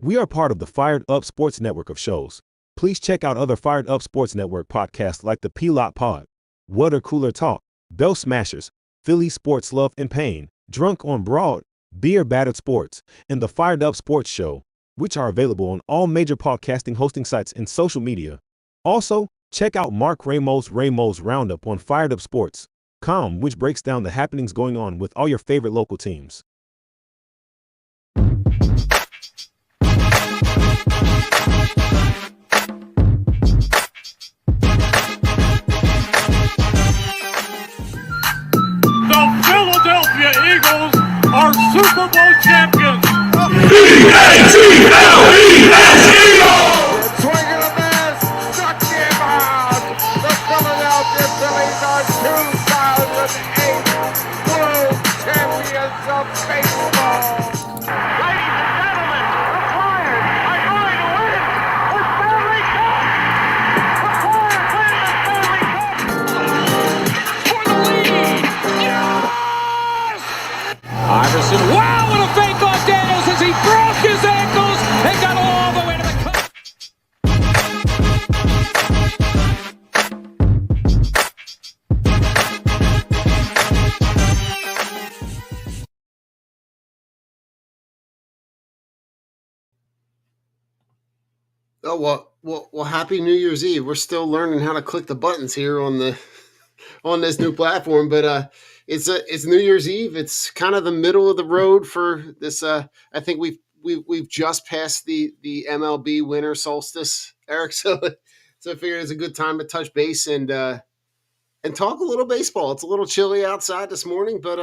We are part of the Fired Up Sports Network of shows. Please check out other Fired Up Sports Network podcasts like the P-Lot Pod, Water Cooler Talk, Bell Smashers, Philly Sports Love and Pain, Drunk on Broad, Beer Battered Sports, and the Fired Up Sports Show, which are available on all major podcasting hosting sites and social media. Also, check out Mark Ramos' Roundup on firedupsports.com, which breaks down the happenings going on with all your favorite local teams. The Philadelphia Eagles are Super Bowl champions. Eagles! Swinging a miss, struck him out. The Philadelphia Phillies are 2008 World Champions of Baseball. Ladies and gentlemen, the Flyers are going to win the Stanley Cup. The Flyers win the Stanley Cup. For the lead. Yes! Iverson, wow, what a fake off Daniels as he broke his ankles and got all the way to the cup. Oh well, happy New Year's Eve. We're still learning how to click the buttons here on this new platform, but it's New Year's Eve. It's kind of the middle of the road for this. I think we've just passed the MLB winter solstice, Eric. So I figured it's a good time to touch base and talk a little baseball. It's a little chilly outside this morning, but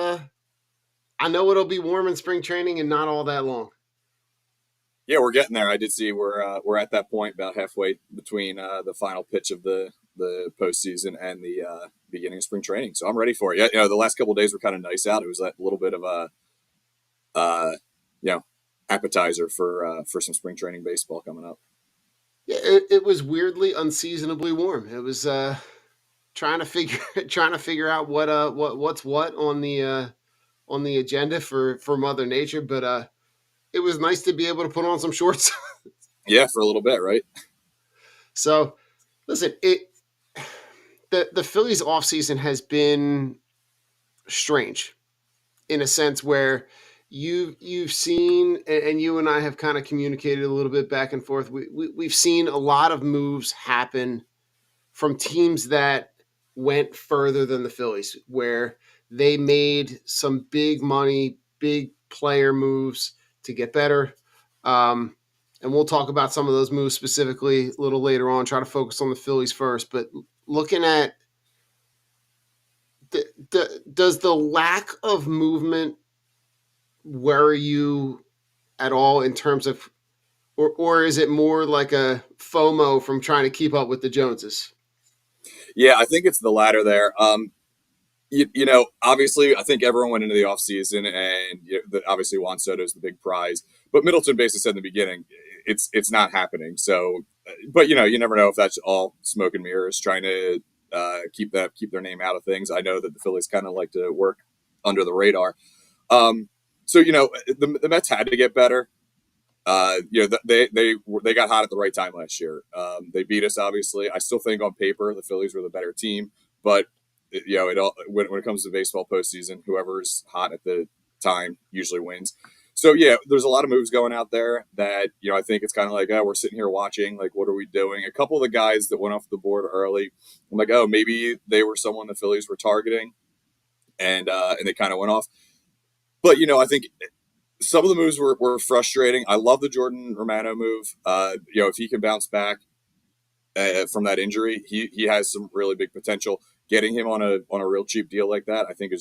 I know it'll be warm in spring training and not all that long. Yeah, we're getting there. I did see we're at that point about halfway between the final pitch of the postseason and the beginning of spring training. So I'm ready for it. Yeah, the last couple of days were kind of nice out. It was a little bit of a appetizer for some spring training baseball coming up. Yeah, it was weirdly unseasonably warm. It was trying to figure out what's what on the agenda for Mother Nature, but it was nice to be able to put on some shorts. Yeah, for a little bit, right? So, listen, the Phillies offseason has been strange in a sense where you've seen, and you and I have kind of communicated a little bit back and forth. We've seen a lot of moves happen from teams that went further than the Phillies, where they made some big money, big player moves to get better. And we'll talk about some of those moves specifically a little later on, try to focus on the Phillies first. But looking at does the lack of movement worry you at all in terms of, or is it more like a FOMO from trying to keep up with the Joneses? Yeah, I think it's the latter there. Obviously, I think everyone went into the offseason and obviously Juan Soto is the big prize. But Middleton basically said in the beginning, it's not happening. So, but, you never know if that's all smoke and mirrors trying to keep their name out of things. I know that the Phillies kind of like to work under the radar. So, the Mets had to get better. They got hot at the right time last year. They beat us, obviously. I still think on paper the Phillies were the better team, but when it comes to baseball postseason, whoever's hot at the time usually wins. So yeah, there's a lot of moves going out there that I think it's kind of like, we're sitting here watching, like, what are we doing? A couple of the guys that went off the board early, I'm like, maybe they were someone the Phillies were targeting, and they kind of went off. But I think some of the moves were frustrating. I love the Jordan Romano move. If he can bounce back from that injury, he has some really big potential. Getting him on a real cheap deal like that, I think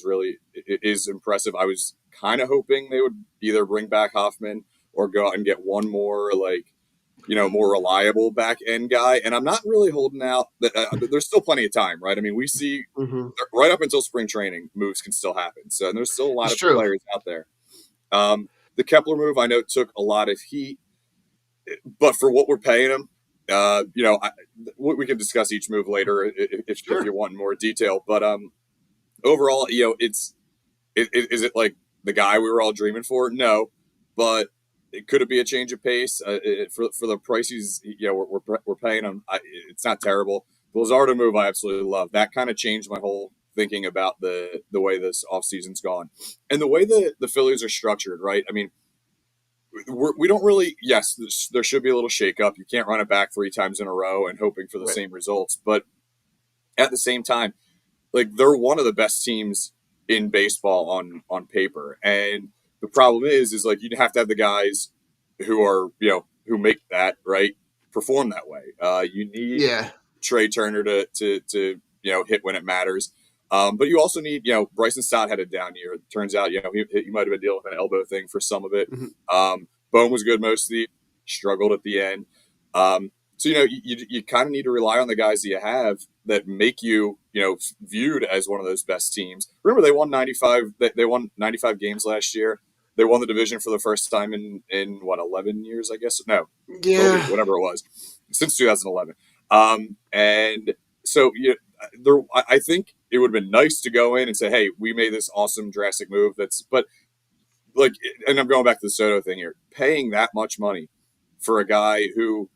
is impressive. I was kind of hoping they would either bring back Hoffman or go out and get one more more reliable back end guy. And I'm not really holding out. There's still plenty of time, right? I mean, we see right up until spring training, moves can still happen. So there's still a lot of players out there. The Kepler move, I know, took a lot of heat, but for what we're paying him, we can discuss each move later if you want more detail. But overall, is it like the guy we were all dreaming for? No, but Could it be a change of pace for the prices? We're paying them. It's not terrible. The Lazardo move I absolutely love. That kind of changed my whole thinking about the way this offseason's gone and the way the Phillies are structured. Right? I mean, we don't really. Yes, there should be a little shakeup. You can't run it back 3 times in a row and hoping for the Right. same results. But at the same time, like they're one of the best teams in baseball on paper, and the problem is like you have to have the guys who are who make that right perform that way. You need Yeah. Trey Turner to hit when it matters. But you also need, Bryson Stott had a down year. It turns out, he might have been dealing with an elbow thing for some of it. Mhm. Bone was good most of the year, struggled at the end. So, you kind of need to rely on the guys that you have that make you, viewed as one of those best teams. Remember, they won 95. They won 95 games last year. They won the division for the first time in what 11 years, I guess. No, 12 years, Yeah. whatever it was, since 2011. And so I think it would have been nice to go in and say, hey, we made this awesome drastic move. But like, and I'm going back to the Soto thing here, paying that much money for a guy who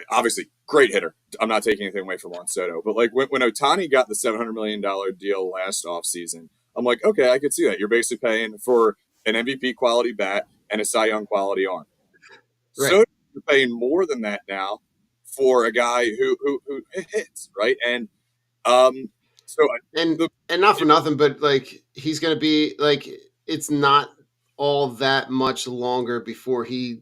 obviously great hitter. I'm not taking anything away from Juan Soto, but like when Ohtani got the $700 million deal last offseason, I'm like, okay, I could see that. You're basically paying for an MVP quality bat and a Cy Young quality arm. Right. So you're paying more than that now for a guy who hits, right? And so And the and not for nothing, but like he's gonna be like it's not all that much longer before he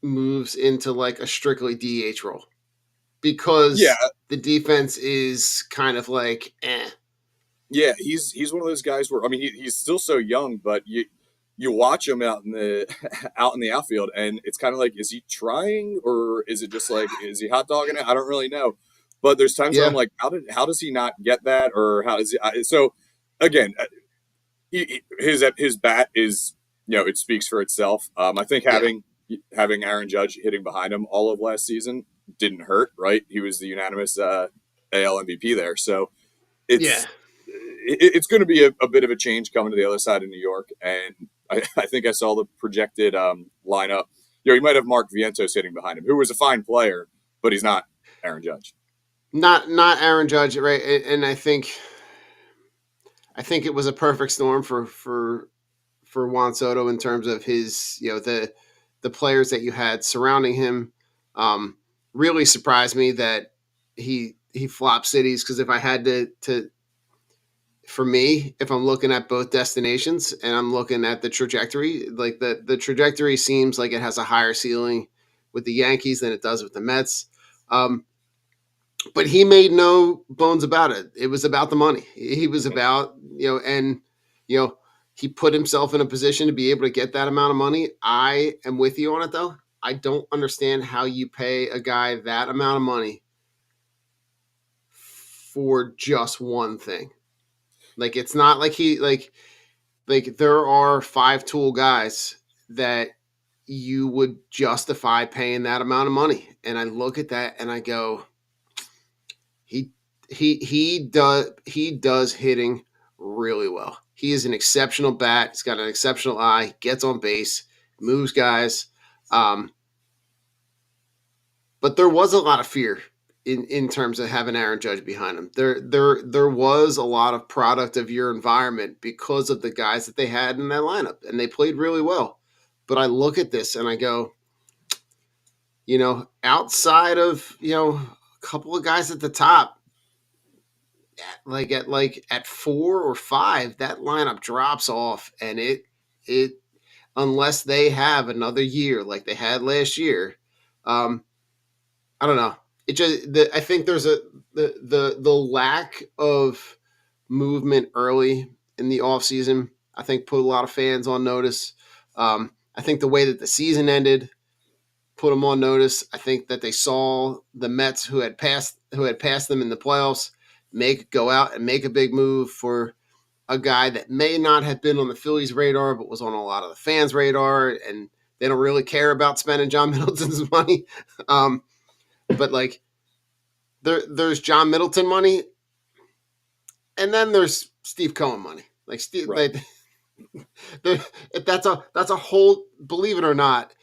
moves into like a strictly DH role yeah, because the defense is kind of like yeah, he's one of those guys where I mean he's still so young, but you watch him out in the out in the outfield, and it's kind of like, is he trying or is it just like is he hot dogging it? I don't really know. But there's times where I'm Yeah. like, how does he not get that, or how does he? So again, his bat is it speaks for itself. I think Yeah. having Aaron Judge hitting behind him all of last season didn't hurt. Right, he was the unanimous AL MVP there, so Yeah. it's going to be a bit of a change coming to the other side of New York, and I think I saw the projected lineup. You might have Mark Vientos hitting behind him, who was a fine player, but he's not Aaron Judge. Not Aaron Judge, right? And I think it was a perfect storm for Juan Soto in terms of his, the players that you had surrounding him. Really surprised me that he flopped cities because if I had to for me, if I'm looking at both destinations and I'm looking at the trajectory, like the trajectory seems like it has a higher ceiling with the Yankees than it does with the Mets. Um, but he made no bones about it. It was about the money. He was about, and you know, he put himself in a position to be able to get that amount of money. I am with you on it though. I don't understand how you pay a guy that amount of money for just one thing. Like it's not like he like there are 5 tool guys that you would justify paying that amount of money. And I look at that and I go, he he does hitting really well. He is an exceptional bat. He's got an exceptional eye. Gets on base, moves guys. Um, but there was a lot of fear in terms of having Aaron Judge behind him. There was a lot of product of your environment because of the guys that they had in that lineup, and they played really well. But I look at this and I go, outside of a couple of guys at the top, like at 4 or 5, that lineup drops off, and it unless they have another year like they had last year. I don't know. I think there's the lack of movement early in the offseason, I think put a lot of fans on notice. I think the way that the season ended put them on notice. I think that they saw the Mets who had passed them in the playoffs go out and make a big move for a guy that may not have been on the Phillies radar but was on a lot of the fans' radar, and they don't really care about spending John Middleton's money. But like there's John Middleton money, and then there's Steve Cohen money. Like Steve, Right. that's a whole. Believe it or not,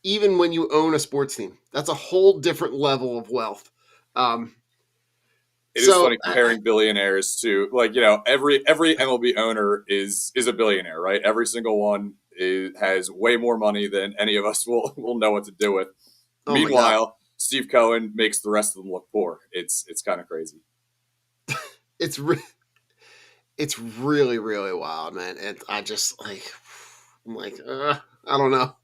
even when you own a sports team. That's a whole different level of wealth. Um, It is so funny comparing billionaires to, like, every MLB owner is a billionaire, right? Every single one has way more money than any of us will know what to do with. oh my god, Meanwhile, Steve Cohen makes the rest of them look poor. It's kind of crazy. it's re- it's really really wild, man. And I just like I'm like I don't know,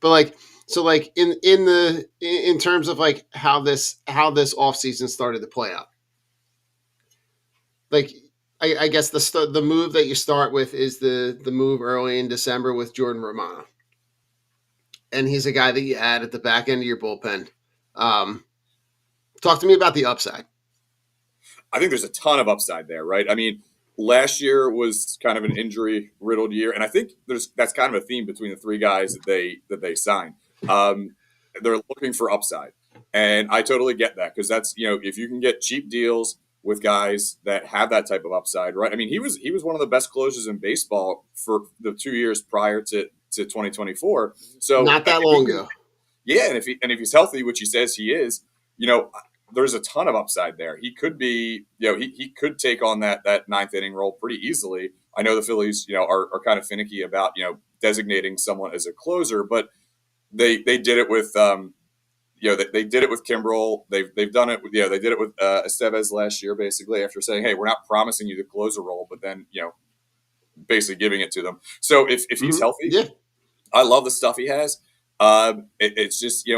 but like so like in terms of like how this offseason started to play out, like I guess the move that you start with is the move early in December with Jordan Romano, and he's a guy that you add at the back end of your bullpen. Um, Talk to me about the upside. I think there's a ton of upside there, right? I mean, last year was kind of an injury riddled year, and I think that's kind of a theme between the three guys that they signed. Um, they're looking for upside, and I totally get that, because that's, if you can get cheap deals with guys that have that type of upside, right? I mean, he was one of the best closers in baseball for the 2 years prior to 2024. So Not that if he long can, ago. yeah, and if he's healthy, which he says he is, you know, there's a ton of upside there. He could be, he could take on that ninth inning role pretty easily. I know the Phillies, are kind of finicky about, designating someone as a closer, but they did it with, they did it with Kimbrel. They've done it with, they did it with Estevez last year, basically, after saying, hey, we're not promising you the closer role, but then, basically giving it to them. So if he's healthy, Yeah. I love the stuff he has. It's just,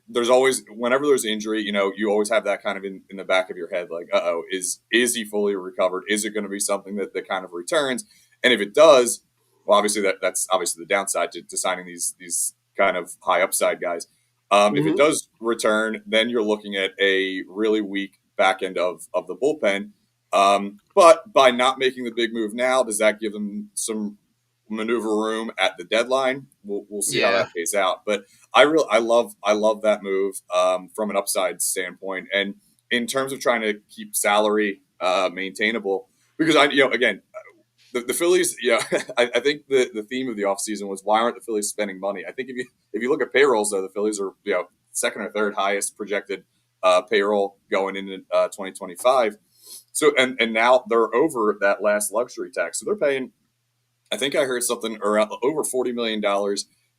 there's always, whenever there's injury, you always have that kind of in the back of your head, like, is he fully recovered? Is it going to be something that kind of returns? And if it does, well, obviously that's obviously the downside to signing these kind of high upside guys. If it Mm-hmm. does return, then you're looking at a really weak back end of the bullpen. But by not making the big move now, does that give them some maneuver room at the deadline? We'll see how Yeah. that pays out. But I love that move, from an upside standpoint, and in terms of trying to keep salary maintainable, because again, the Phillies, I think the theme of the offseason was, why aren't the Phillies spending money? I think if you look at payrolls, though, the Phillies are, second or third highest projected payroll going into 2025. So and now they're over that last luxury tax, so they're paying, I think I heard something around over $40 million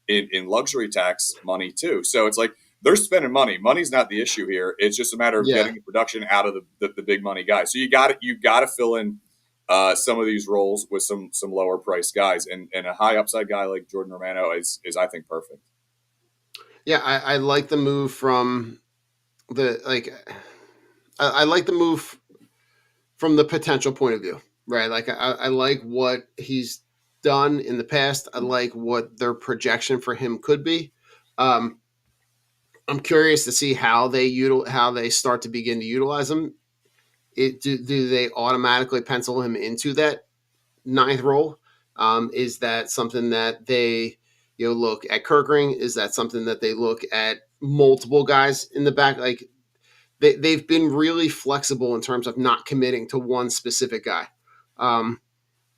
in luxury tax money too. So it's like they're spending money. Money's not the issue here. It's just a matter of Yeah. getting the production out of the big money guys. So you got to fill in some of these roles with some lower price guys, and a high upside guy like Jordan Romano is I think perfect. Yeah. I like the move from the like. I like the move from the potential point of view, right? Like I like what he's done in the past. I like what their projection for him could be. Um, I'm curious to see how how they start to begin to utilize him. Do they automatically pencil him into that ninth role? Is that something that they look at Kirkring? Is that something that they look at multiple guys in the back? Like they've been really flexible in terms of not committing to one specific guy. Um,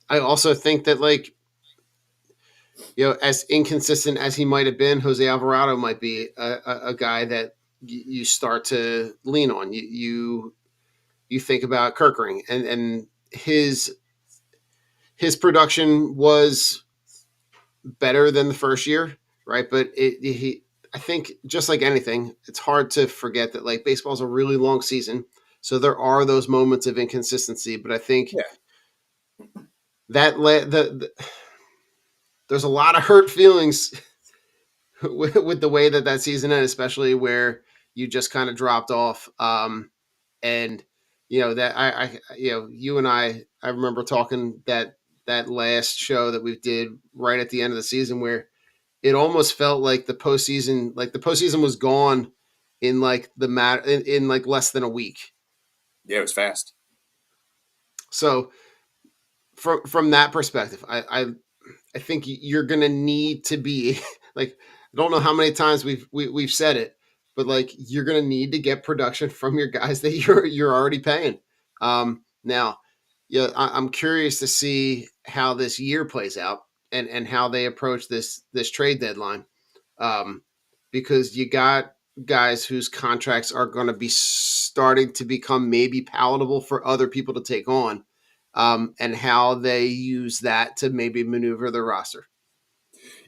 I also think that like as inconsistent as he might have been, Jose Alvarado might be a guy that you start to lean on. You think about Kirkring and his production was better than the first year, right? But he, I think, just like anything, it's hard to forget that like baseball's a really long season, so there are those moments of inconsistency. But I think Yeah, that there's a lot of hurt feelings with the way that season ended, especially where you just kind of dropped off. And that you and I remember talking that last show that we did right at the end of the season where it almost felt like the postseason was gone in like in like less than a week. yeah, it was fast. So from that perspective, I think you're gonna need to be like I don't know how many times we've said it, but like you're gonna need to get production from your guys that you're already paying. Now, yeah, I'm curious to see how this year plays out and how they approach this trade deadline. because you got guys whose contracts are going to be starting to become maybe palatable for other people to take on, and how they use that to maybe maneuver their roster.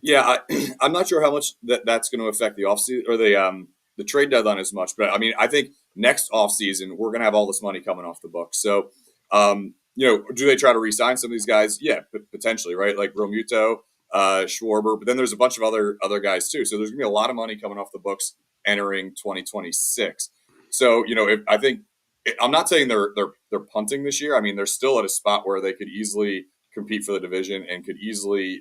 Yeah, I'm not sure how much that's going to affect the offseason or the trade deadline as much, but I mean, I think next offseason we're going to have all this money coming off the books. So, do they try to re-sign some of these guys? Yeah, potentially, right? Like Romuto, Schwarber, but then there's a bunch of other guys too. So there's going to be a lot of money coming off the books entering 2026. So, I think I'm not saying they're punting this year. I mean, they're still at a spot where they could easily compete for the division and could easily,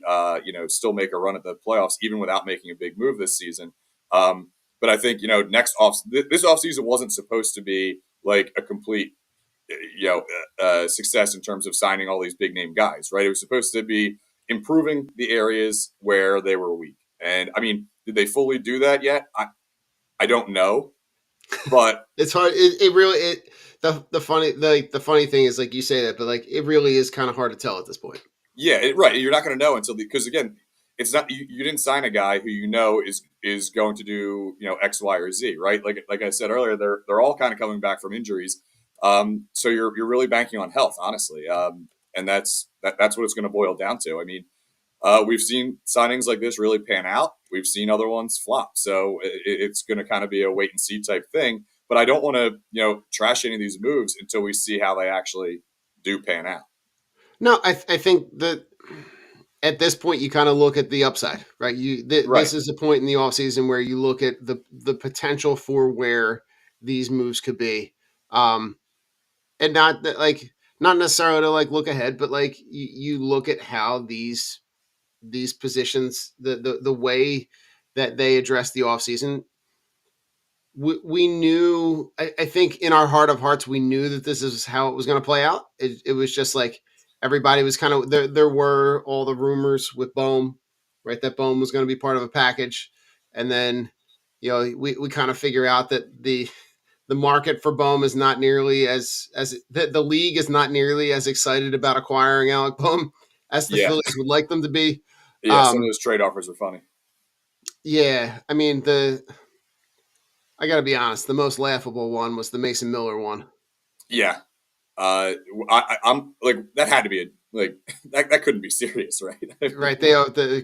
still make a run at the playoffs even without making a big move this season. But I think this offseason wasn't supposed to be like a complete, success in terms of signing all these big name guys, right? It was supposed to be improving the areas where they were weak. And I mean, did they fully do that yet? I don't know, but It's hard. It really the funny thing is, like, you say that, but like it really is kind of hard to tell at this point. yeah, right. You're not going to know until because again, it's not you didn't sign a guy who is going to do X, Y, or Z, right? Like I said earlier, they're all kind of coming back from injuries, so you're really banking on health, honestly, and that's what it's going to boil down to. I mean, we've seen signings like this really pan out. We've seen other ones flop, so it's going to kind of be a wait and see type thing. But I don't want to trash any of these moves until we see how they actually do pan out. No, I think that at this point you kind of look at the upside, right? Right. This is a point in the offseason where you look at the potential for where these moves could be, and not that, like, not necessarily to like look ahead, but like you look at how these positions, the way that they address the offseason. We knew, I think in our heart of hearts, we knew that this is how it was going to play out. It was just like everybody was kind of there were all the rumors with Bohm, right? That Bohm was going to be part of a package. And then, we kind of figure out that the market for Bohm is not nearly as the league is not nearly as excited about acquiring Alec Bohm as the Yeah. Phillies would like them to be. Yeah. Some of those trade offers are funny. Yeah, I mean, I got to be honest, the most laughable one was the Mason Miller one. Yeah. I'm like that had to be that couldn't be serious, right? Right.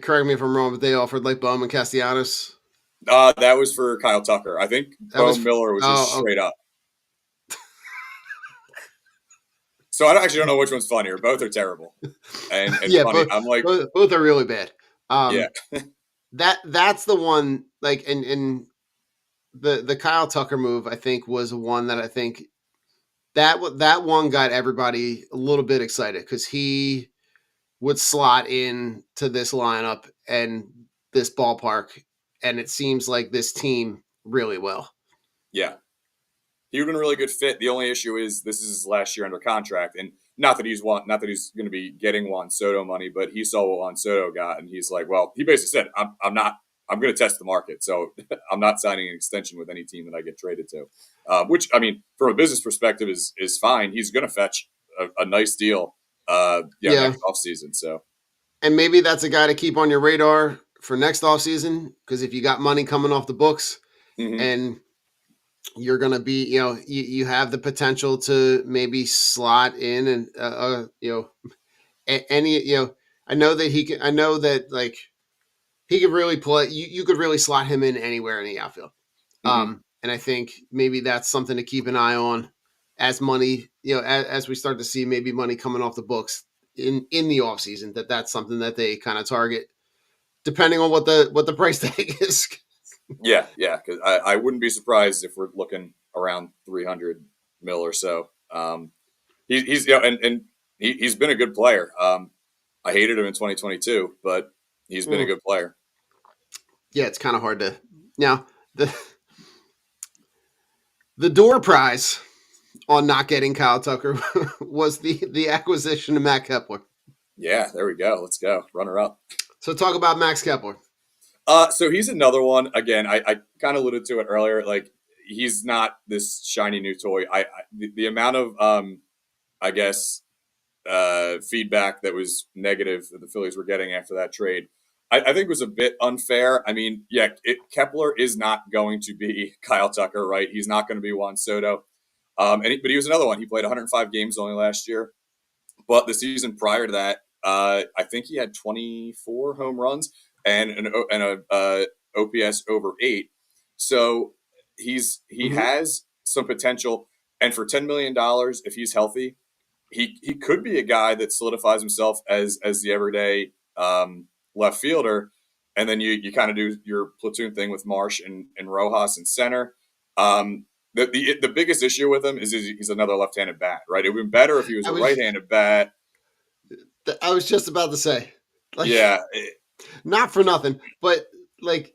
Correct me if I'm wrong, but they offered like Bowman Castellanos. That was for Kyle Tucker. I think That Bo was, Miller was just oh, straight up. So I actually don't know which one's funnier. Both are terrible and yeah, funny. I'm like, both are really bad. yeah, That's the one, like, and the Kyle Tucker move, I think, was one that I think that one got everybody a little bit excited because he would slot in to this lineup and this ballpark, and it seems like this team really well. yeah. He would have been a really good fit. The only issue is this is his last year under contract, and not that he's going to be getting Juan Soto money, but he saw what Juan Soto got, and he's like, well, he basically said, I'm not. I'm going to test the market, so I'm not signing an extension with any team that I get traded to. Which I mean, from a business perspective, is fine. He's going to fetch a nice deal, Yeah, next offseason. So and maybe that's a guy to keep on your radar for next offseason, because if you got money coming off the books mm-hmm. and you're going to be, you have the potential to maybe slot in and, any, I know that I know that, like, he could really play, you could really slot him in anywhere in the outfield. Mm-hmm. And I think maybe that's something to keep an eye on as money, as we start to see maybe money coming off the books in the offseason, that's something that they kind of target depending on what the price tag is. Yeah, yeah, because I wouldn't be surprised if we're looking around 300 mil or so. He's and he's been a good player. I hated him in 2022, but he's been a good player. Yeah, it's kind of hard to now the door prize on not getting Kyle Tucker was the acquisition of Matt Kepler. Yeah, there we go. Let's go. Runner up. So talk about Max Kepler. So he's another one. Again, I kind of alluded to it earlier. Like he's not this shiny new toy. The amount of I guess feedback that was negative that the Phillies were getting after that trade. I think was a bit unfair. I mean, yeah, Kepler is not going to be Kyle Tucker, right? He's not going to be Juan Soto. But he was another one. He played 105 games only last year. But the season prior to that, I think he had 24 home runs and a OPS over 8. So he Mhm. has some potential. And for $10 million, if he's healthy, he could be a guy that solidifies himself as the everyday left fielder. And then you kind of do your platoon thing with Marsh and Rojas in center. The biggest issue with him is he's another left-handed bat, right? It would be better if he was I a was right-handed bat. I was just about to say, like, Yeah, not for nothing, but like,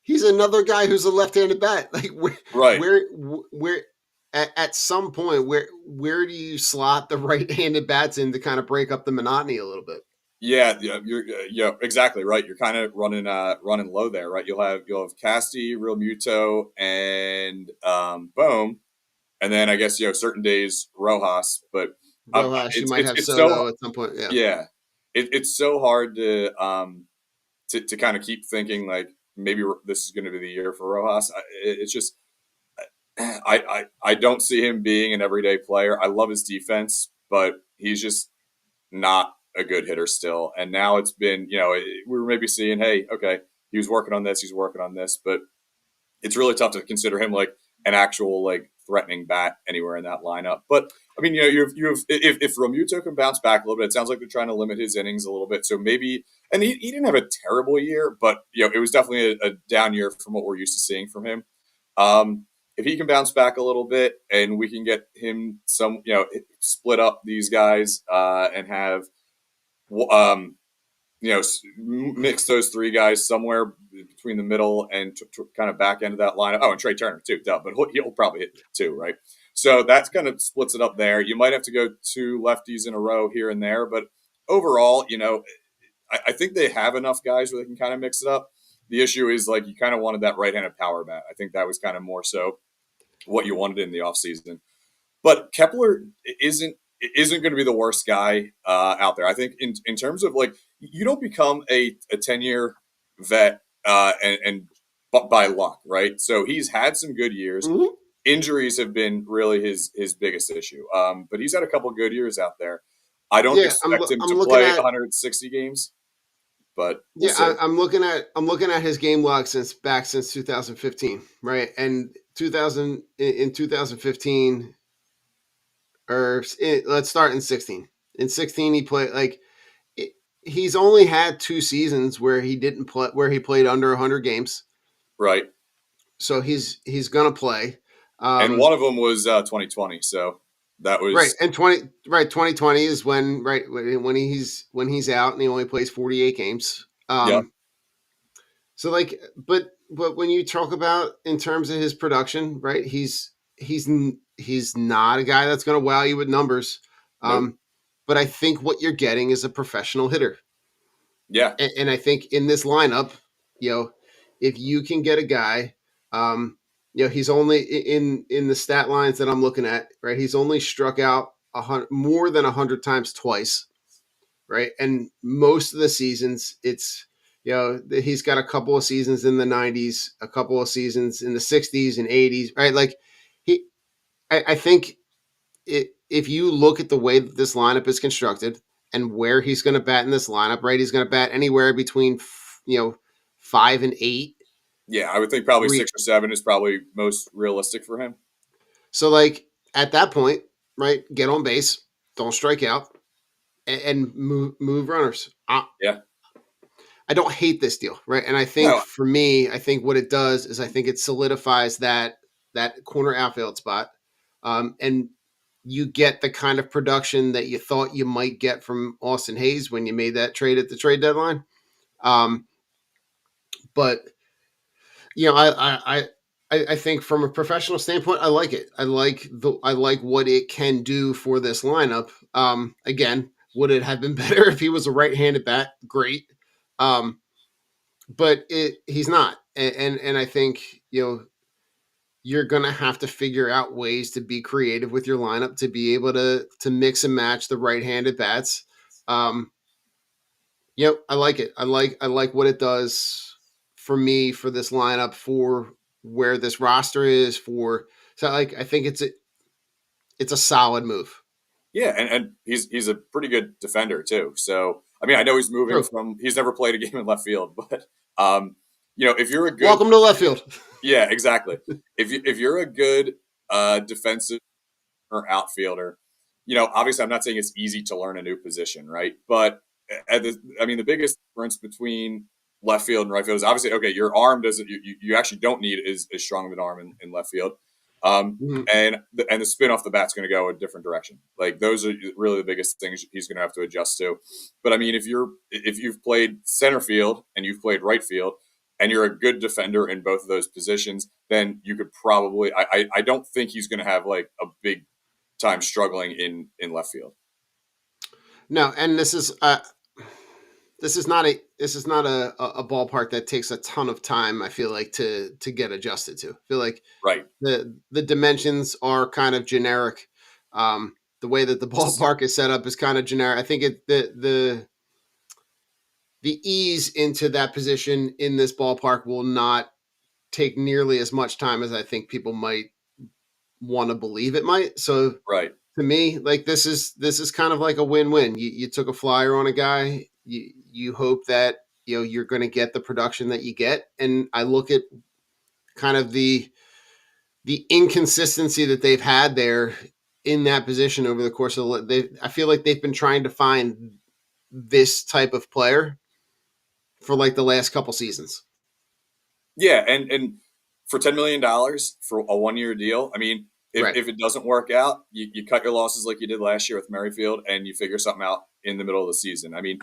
he's another guy who's a left-handed bat. Like, right. where at some point, where do you slot the right-handed bats in to kind of break up the monotony a little bit? Yeah, yeah, exactly right. You're kind of running low there, right? You'll have Casty, Real Muto, and Bohm, and then I guess certain days Rojas, but Rojas, you might have it's so Soto at some point. Yeah, yeah, it's so hard to kind of keep thinking like maybe this is going to be the year for Rojas. It's just I don't see him being an everyday player. I love his defense, but he's just not a good hitter still. And now it's been we were maybe seeing, hey, okay, he was working on this, he's working on this, but it's really tough to consider him like an actual like threatening bat anywhere in that lineup. But I mean, you have if Romuto can bounce back a little bit, it sounds like they're trying to limit his innings a little bit. So maybe, and he didn't have a terrible year, but it was definitely a down year from what we're used to seeing from him. If he can bounce back a little bit and we can get him some, split up these guys and have, um, mix those three guys somewhere between the middle and kind of back end of that lineup. Oh, and Trey Turner too, duh, but he'll probably hit two, right? So that's kind of splits it up there. You might have to go two lefties in a row here and there, but overall, I think they have enough guys where they can kind of mix it up. The issue is like you kind of wanted that right-handed power bat. I think that was kind of more so what you wanted in the offseason. But Kepler isn't going to be the worst guy out there. I think in terms of like you don't become a 10-year vet and by luck, right? So he's had some good years. mm-hmm. Injuries have been really his biggest issue. But he's had a couple good years out there. I don't Yeah. expect him I'm to looking play at 160 games, but we'll yeah. see. I'm looking at his game log since 2015, right? And 2015, or let's start in 16. In 16, he played like he's only had 2 seasons where he didn't play, where he played under 100 games. Right. So he's gonna play. And one of them was 2020. So that Right, was, and 2020 is when when he's out and he only plays 48 games. yeah, So like, but when you talk about in terms of his production, right? He's not a guy that's going to wow you with numbers. nope. But I think what you're getting is a professional hitter, Yeah. and I think in this lineup, you know, if you can get a guy, he's only in the stat lines that I'm looking at, right? He's only struck out more than 100 times twice, right? And most of the seasons, it's he's got a couple of seasons in the 90s, a couple of seasons in the 60s and 80s, right? Like he, I think if you look at the way that this lineup is constructed and where he's going to bat in this lineup, right? He's going to bat anywhere between 5 and 8. Yeah. I would think probably Three. 6 or 7 is probably most realistic for him. So like at that point, right? Get on base, don't strike out, and move runners. Yeah. I don't hate this deal, right? And I think No. for me, I think what it does is I think it solidifies that corner outfield spot, and you get the kind of production that you thought you might get from Austin Hayes when you made that trade at the trade deadline. Um, but I think from a professional standpoint, I like it. I like what it can do for this lineup. Again, would it have been better if he was a right-handed bat? Great. But he's not, and I think you're gonna have to figure out ways to be creative with your lineup to be able to mix and match the right-handed bats. Um, Yep, I like it. I like what it does for me for this lineup for where this roster is for. So like I think it's a solid move. Yeah, and he's a pretty good defender too. So I mean, I know he's moving True. from he's never played a game in left field, but if you're a good Welcome to left field. yeah, exactly. If you're a good defensive or outfielder, obviously I'm not saying it's easy to learn a new position, right? But the biggest difference between left field and right field is obviously okay. Your arm doesn't. You actually don't need is as strong of an arm in left field, um, Mhm. and the spin off the bat's going to go a different direction. Like those are really the biggest things he's going to have to adjust to. But I mean, if you've played center field and you've played right field, and you're a good defender in both of those positions, then you could probably. I don't think he's going to have like a big time struggling in left field. No, and this is not a ballpark that takes a ton of time. I feel like to get adjusted to. I feel like Right. the dimensions are kind of generic. The way that the ballpark is set up is kind of generic. I think the ease into that position in this ballpark will not take nearly as much time as I think people might want to believe it might. So Right. to me, like this is kind of like a win-win. You took a flyer on a guy. You hope that you're going to get the production that you get. And I look at kind of the inconsistency that they've had there in that position over the course of I feel like they've been trying to find this type of player for like the last couple seasons. Yeah, and for $10 million for a 1 year deal, I mean, Right. if it doesn't work out, you cut your losses like you did last year with Merrifield, and you figure something out in the middle of the season. I mean,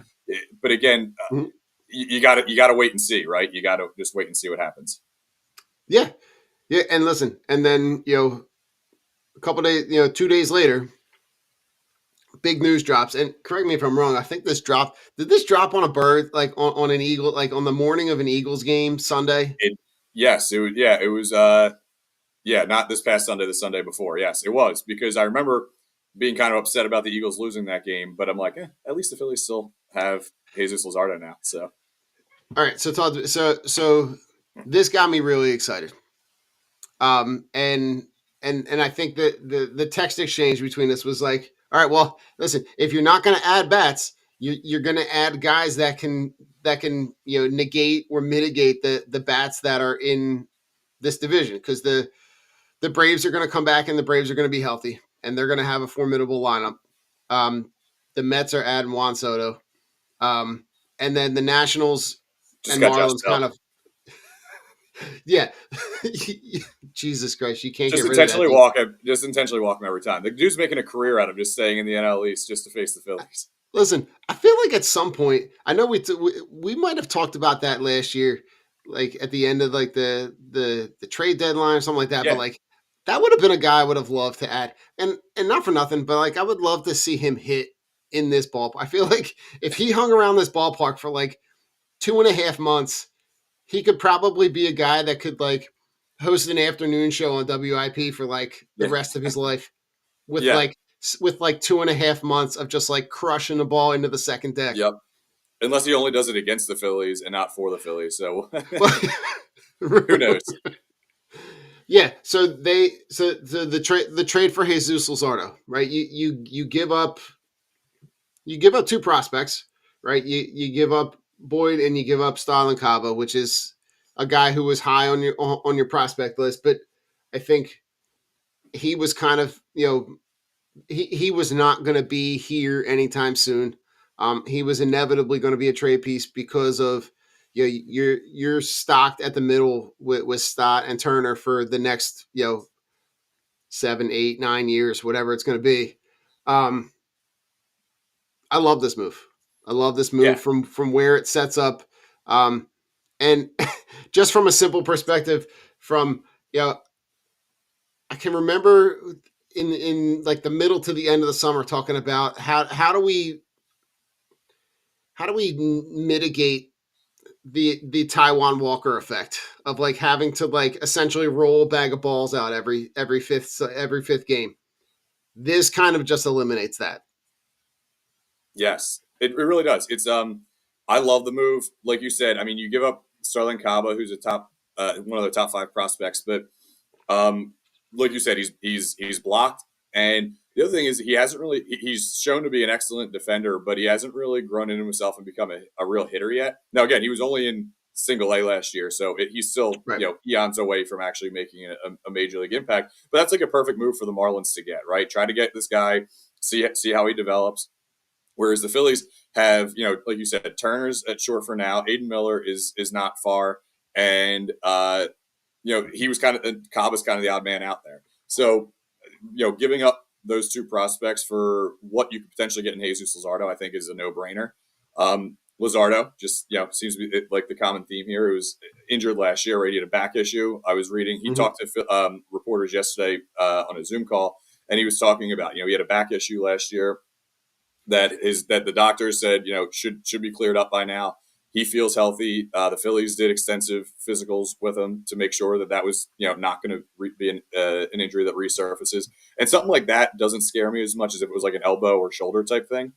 but again, Mhm. you got to wait and see, right? You got to just wait and see what happens. Yeah. Yeah. And listen, and then, a couple days, 2 days later, big news drops. And correct me if I'm wrong. I think did this drop on a bird, like on an Eagle, like on the morning of an Eagles game Sunday? It yes, it was yeah, not this past Sunday, the Sunday before. Yes, it was because I remember being kind of upset about the Eagles losing that game, but I'm like, at least the Phillies still have Jesus Luzardo now. So All right. So, Todd, so this got me really excited. And I think that the text exchange between us was like, all right, well, listen, if you're not going to add bats, you're going to add guys that can negate or mitigate the bats that are in this division because the Braves are going to come back and the Braves are going to be healthy and they're going to have a formidable lineup. The Mets are adding Juan Soto, and then the Nationals just and got Josh Marlins Bell. kind of yeah. Jesus Christ, you can't Just get rid of that intentionally dude. walk him. Just intentionally walk him every time. The dude's making a career out of just staying in the NL East just to face the Phillies. Listen, I feel like at some point, I know we might have talked about that last year, like at the end of like the trade deadline or something like that. But Yeah, like that would have been a guy I would have loved to add, and not for nothing, but like I would love to see him hit in this ballpark. I feel like if he hung around this ballpark for like 2.5 months, he could probably be a guy that could like host an afternoon show on WIP for like the yeah, rest of his life with yeah, like 2.5 months of just like crushing the ball into the second deck. yep. Unless he only does it against the Phillies and not for the Phillies. So who knows? Yeah, so the trade for Jesus Luzardo, right? You give up two prospects, right? You give up Boyd and you give up Stalin Cava, which is a guy who was high on your prospect list, but I think he was kind of he was not going to be here anytime soon. He was inevitably going to be a trade piece because of you're stocked at the middle with Stott and Turner for the next 7, 8, 9 years, whatever it's going to be. Um, I love this move. I love this Yeah, move from where it sets up, and just from a simple perspective, from I can remember in like the middle to the end of the summer talking about how do we mitigate the Taiwan Walker effect of like having to like essentially roll a bag of balls out every fifth game. This kind of just eliminates that. yes, it really does. It's I love the move. Like you said, I mean, you give up Starlin Caba, who's a top one of the top 5 prospects, but um, like you said, he's blocked. And the other thing is he hasn't really he's shown to be an excellent defender, but he hasn't really grown into himself and become a real hitter yet. Now again, he was only in single A last year, so he's still Right. eons away from actually making a major league impact. But that's like a perfect move for the Marlins to get, right? Try to get this guy, see how he develops. Whereas the Phillies have, like you said, Turner's at short for now. Aiden Miller is not far, and he was Cobb was kind of the odd man out there. So, giving up those 2 prospects for what you could potentially get in Jesus Luzardo, I think, is a no-brainer. Luzardo just, seems to be like the common theme here. He was injured last year, right? He had a back issue. I was reading, he talked to reporters yesterday on a Zoom call, and he was talking about, he had a back issue last year that the doctors said, should be cleared up by now. He feels healthy. The Phillies did extensive physicals with him to make sure that was, not going to be an injury that resurfaces. And something like that doesn't scare me as much as if it was like an elbow or shoulder type thing.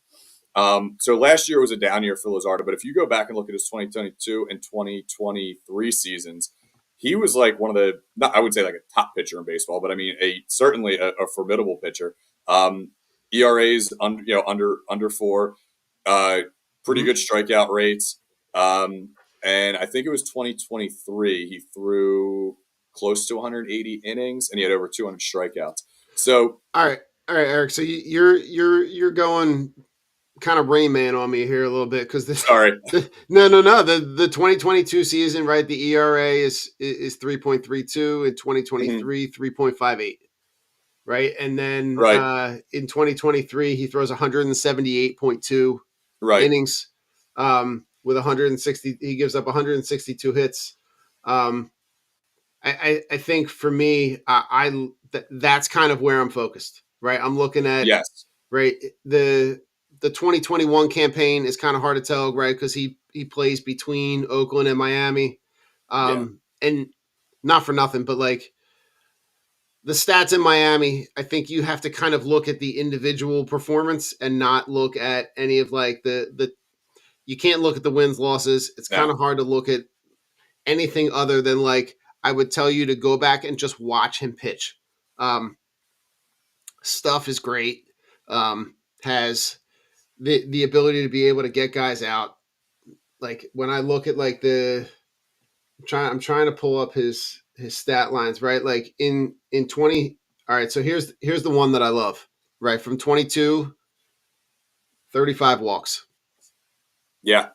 So last year was a down year for Luzardo, but if you go back and look at his 2022 and 2023 seasons, he was like one of the, I would say like a top pitcher in baseball, but I mean, certainly a formidable pitcher. ERAs under 4, pretty good strikeout rates. And I think it was 2023. He threw close to 180 innings and he had over 200 strikeouts. So all right, Eric. So you're going kind of Rain Man on me here a little bit because sorry. No. The 2022 season, right? The ERA is 3.32 in 2023, 3.58. Right. And then Right. In 2023, he throws 178.2 Right. innings with 160. He gives up 162 hits. I think for me, that's kind of where I'm focused. Right. I'm looking at Yes. right the 2021 campaign is kind of hard to tell, right? Because he plays between Oakland and Miami, and not for nothing, but like the stats in Miami, I think you have to kind of look at the individual performance and not look at any of like the you can't look at the wins losses. It's kind of hard to look at anything other than like I would tell you to go back and just watch him pitch. Stuff is great. Has the ability to be able to get guys out. Like when I look at like I'm trying to pull up his stat lines, right? Like in 20. All right, so here's the one that I love, right? From 22, 35 walks. Yeah.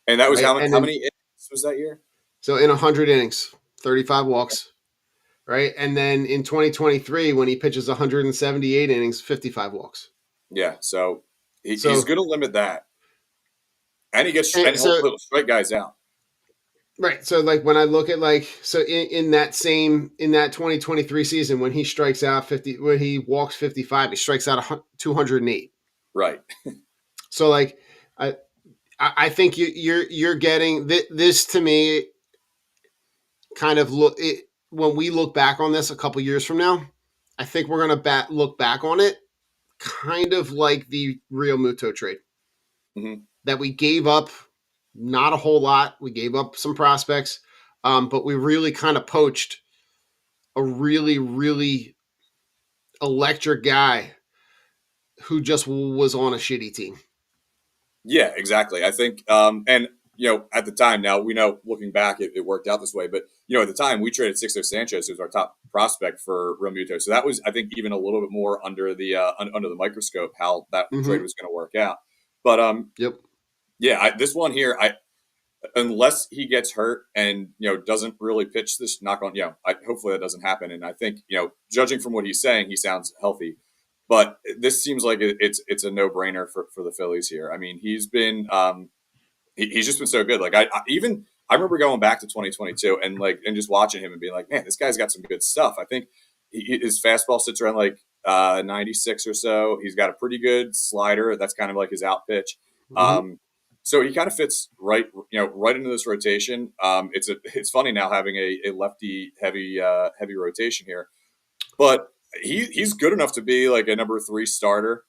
And that was right? how many innings was that year? So in 100 innings, 35 walks, right? And then in 2023, when he pitches 178 innings, 55 walks. Yeah. So he's going to limit that. And he gets and he'll strike guys out. Right. So like when I look at like so in that 2023 season when he strikes out 50 when he walks 55, he strikes out 208. Right. So like I think you're getting this to me kind of when we look back on this a couple years from now, I think we're going to look back on it kind of like the Rio Muto trade. Mm-hmm. That we gave up not a whole lot. We gave up some prospects, but we really kind of poached a really, really electric guy who just was on a shitty team. Yeah, exactly. I think, and at the time, now we know looking back, it worked out this way. But at the time, we traded Sixto Sanchez, who was our top prospect, for Realmuto. So that was, I think, even a little bit more under the microscope how that trade was going to work out. But yeah, this one here, unless he gets hurt and doesn't really pitch this, knock on, hopefully that doesn't happen. And I think judging from what he's saying, he sounds healthy. But this seems like it's a no brainer for the Phillies here. I mean, he's been he's just been so good. Like I remember going back to 2022 and just watching him and being like, man, this guy's got some good stuff. I think his fastball sits around like 96 or so. He's got a pretty good slider. That's kind of like his out pitch. So he kind of fits right into this rotation. It's funny now having a lefty heavy rotation here, but he's good enough to be like a number 3 starter.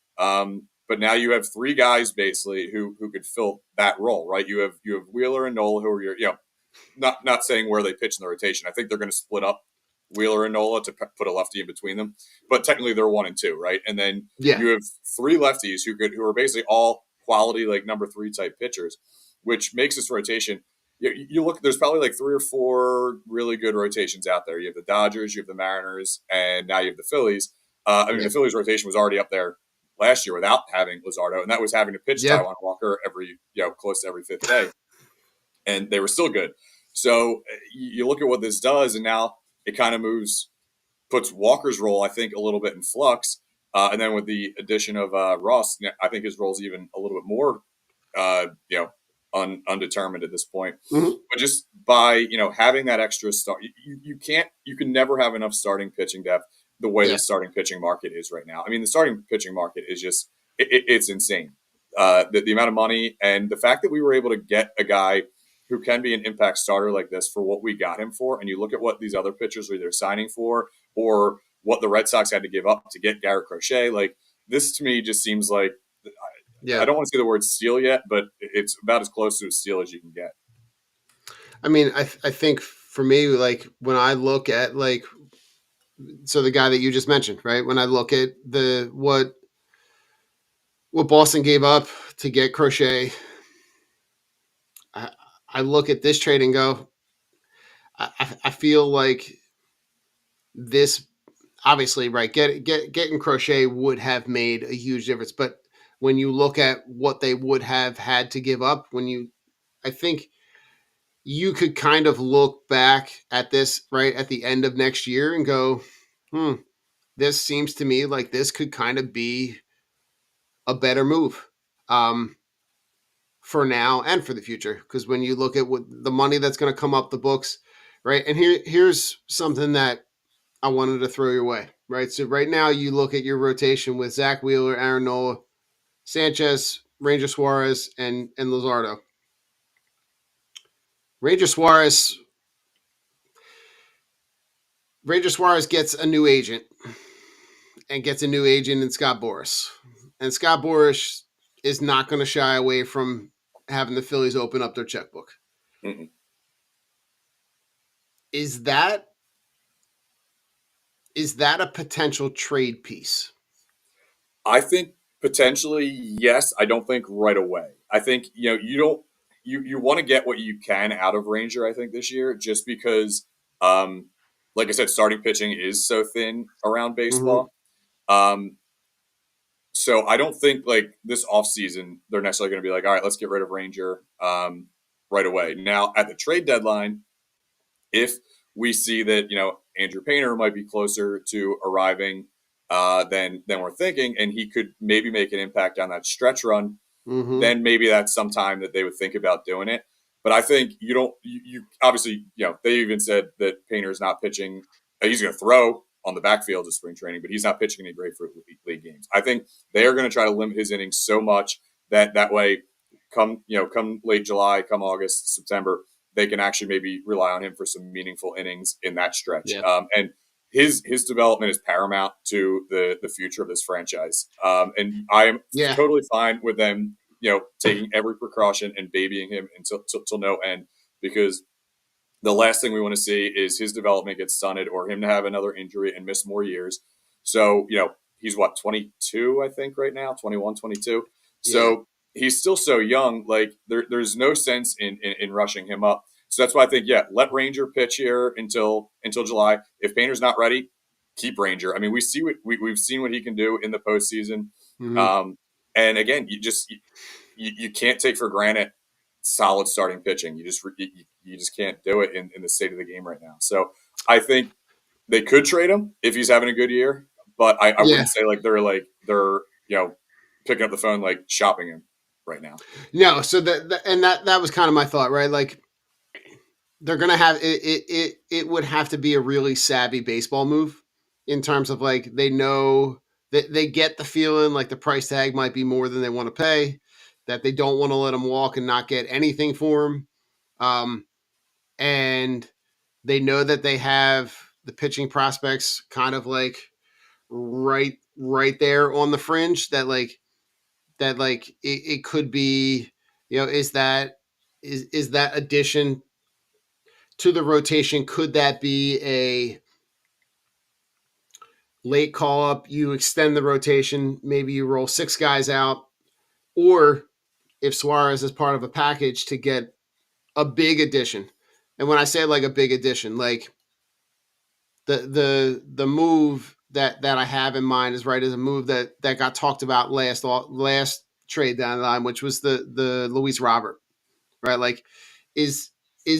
But now you have three guys basically who could fill that role, right? You have Wheeler and Nola, who are your not saying where they pitch in the rotation. I think they're going to split up Wheeler and Nola to put a lefty in between them, but technically they're 1 and 2, right? And then Yeah. you have three lefties who are basically all quality like number 3 type pitchers, which makes this rotation. You look, there's probably like 3 or 4 really good rotations out there. You have the Dodgers, you have the Mariners, and now you have the Phillies. The Phillies rotation was already up there last year without having Luzardo, and that was having to pitch Yeah. Taijuan Walker close to every 5th day, and they were still good. So you look at what this does, and now it kind of puts Walker's role, I think, a little bit in flux. And then with the addition of Ross, I think his role is even a little bit more, undetermined at this point. Mm-hmm. But just by having that extra start, you can never have enough starting pitching depth the way the starting pitching market is right now. I mean, the starting pitching market is just it's insane. The amount of money and the fact that we were able to get a guy who can be an impact starter like this for what we got him for, and you look at what these other pitchers are either signing for or what the Red Sox had to give up to get Garrett Crochet, like this to me just seems like I don't want to say the word steal yet, but it's about as close to a steal as you can get. I mean, I think for me, like when I look at so the guy that you just mentioned, right? When I look at what Boston gave up to get Crochet, I look at this trade and go, I feel like this obviously, right? Getting Crochet would have made a huge difference, but when you look at what they would have had to give up, I think you could kind of look back at this right at the end of next year and go, this seems to me like this could kind of be a better move for now and for the future. Because when you look at what the money that's going to come up the books, right? And here's something that I wanted to throw your way, right? So right now you look at your rotation with Zach Wheeler, Aaron Nola, Sanchez, Ranger Suarez, and Luzardo. Ranger Suarez gets a new agent in Scott Boras. And Scott Boras is not going to shy away from having the Phillies open up their checkbook. Mm-mm. Is that a potential trade piece? I think potentially yes. I don't think right away. I think you want to get what you can out of Ranger. I think this year just because, like I said, starting pitching is so thin around baseball. Mm-hmm. So I don't think like this offseason they're necessarily going to be like, all right, let's get rid of Ranger right away. Now at the trade deadline, if we see that Andrew Painter might be closer to arriving than we're thinking, and he could maybe make an impact on that stretch run, then maybe that's some time that they would think about doing it. But I think you obviously they even said that Painter is not pitching. He's going to throw on the backfield of spring training, but he's not pitching any Grapefruit League games. I think they are going to try to limit his innings so much that way, come late July, come August, September, they can actually maybe rely on him for some meaningful innings in that stretch. Yeah. And his development is paramount to the future of this franchise. And I am totally fine with them, taking every precaution and babying him until no end, because the last thing we want to see is his development get stunted or him to have another injury and miss more years. So, he's 22, I think right now, 21, 22. So he's still so young. Like there's no sense in rushing him up. So that's why I think, let Ranger pitch here until July. If Painter's not ready, keep Ranger. I mean, we've seen what he can do in the postseason. Mm-hmm. And again, you can't take for granted solid starting pitching. You just can't do it in the state of the game right now. So I think they could trade him if he's having a good year, but I wouldn't say they're picking up the phone, like shopping him right now. No. So that was kind of my thought, right? Like they're going to have it would have to be a really savvy baseball move in terms of like, they know that they get the feeling like the price tag might be more than they want to pay, that they don't want to let him walk and not get anything for him. And they know that they have the pitching prospects kind of like right there on the fringe, that like that like it could be, is that addition to the rotation, could that be a late call up? You extend the rotation, maybe you roll 6 guys out, or if Suarez is part of a package to get a big addition. And when I say like a big addition, like the move that I have in mind is a move that got talked about last trade down the line, which was the Luis Robert, right? Like, is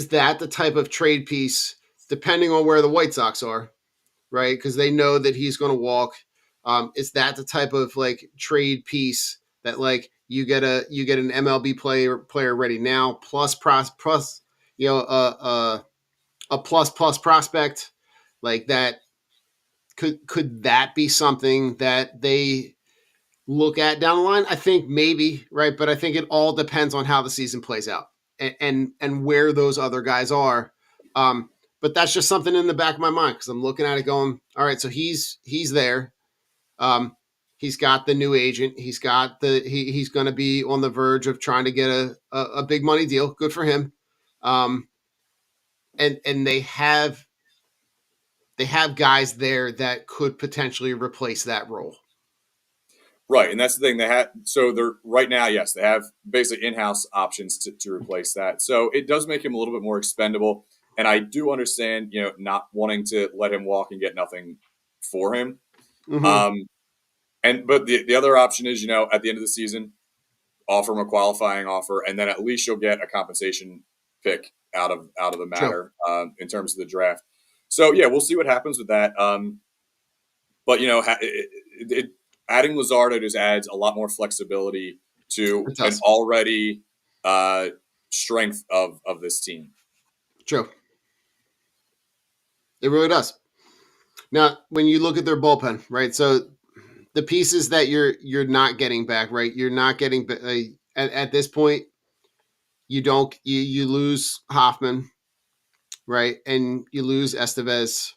that the type of trade piece, depending on where the White Sox are, right? Because they know that he's going to walk. Is that the type of like trade piece that like you get an MLB player ready now plus a plus prospect like that? Could that be something that they look at down the line? I think maybe, right? But I think it all depends on how the season plays out and where those other guys are. But that's just something in the back of my mind because I'm looking at it going, all right, so he's there. He's got the new agent. He's going to be on the verge of trying to get a big money deal. Good for him. And they have guys there that could potentially replace that role. Right, and that's the thing they have. So they're right now, yes, they have basically in-house options to replace that. So it does make him a little bit more expendable. And I do understand, not wanting to let him walk and get nothing for him. Mm-hmm. But the other option is, at the end of the season, offer him a qualifying offer, and then at least you'll get a compensation pick out of the matter in terms of the draft. So yeah, we'll see what happens with that. But adding Luzardo just adds a lot more flexibility to an already strength of this team. True. It really does. Now, when you look at their bullpen, right? So the pieces that you're not getting back, right? You're not getting at this point. You lose Hoffman, right? And you lose Estevez.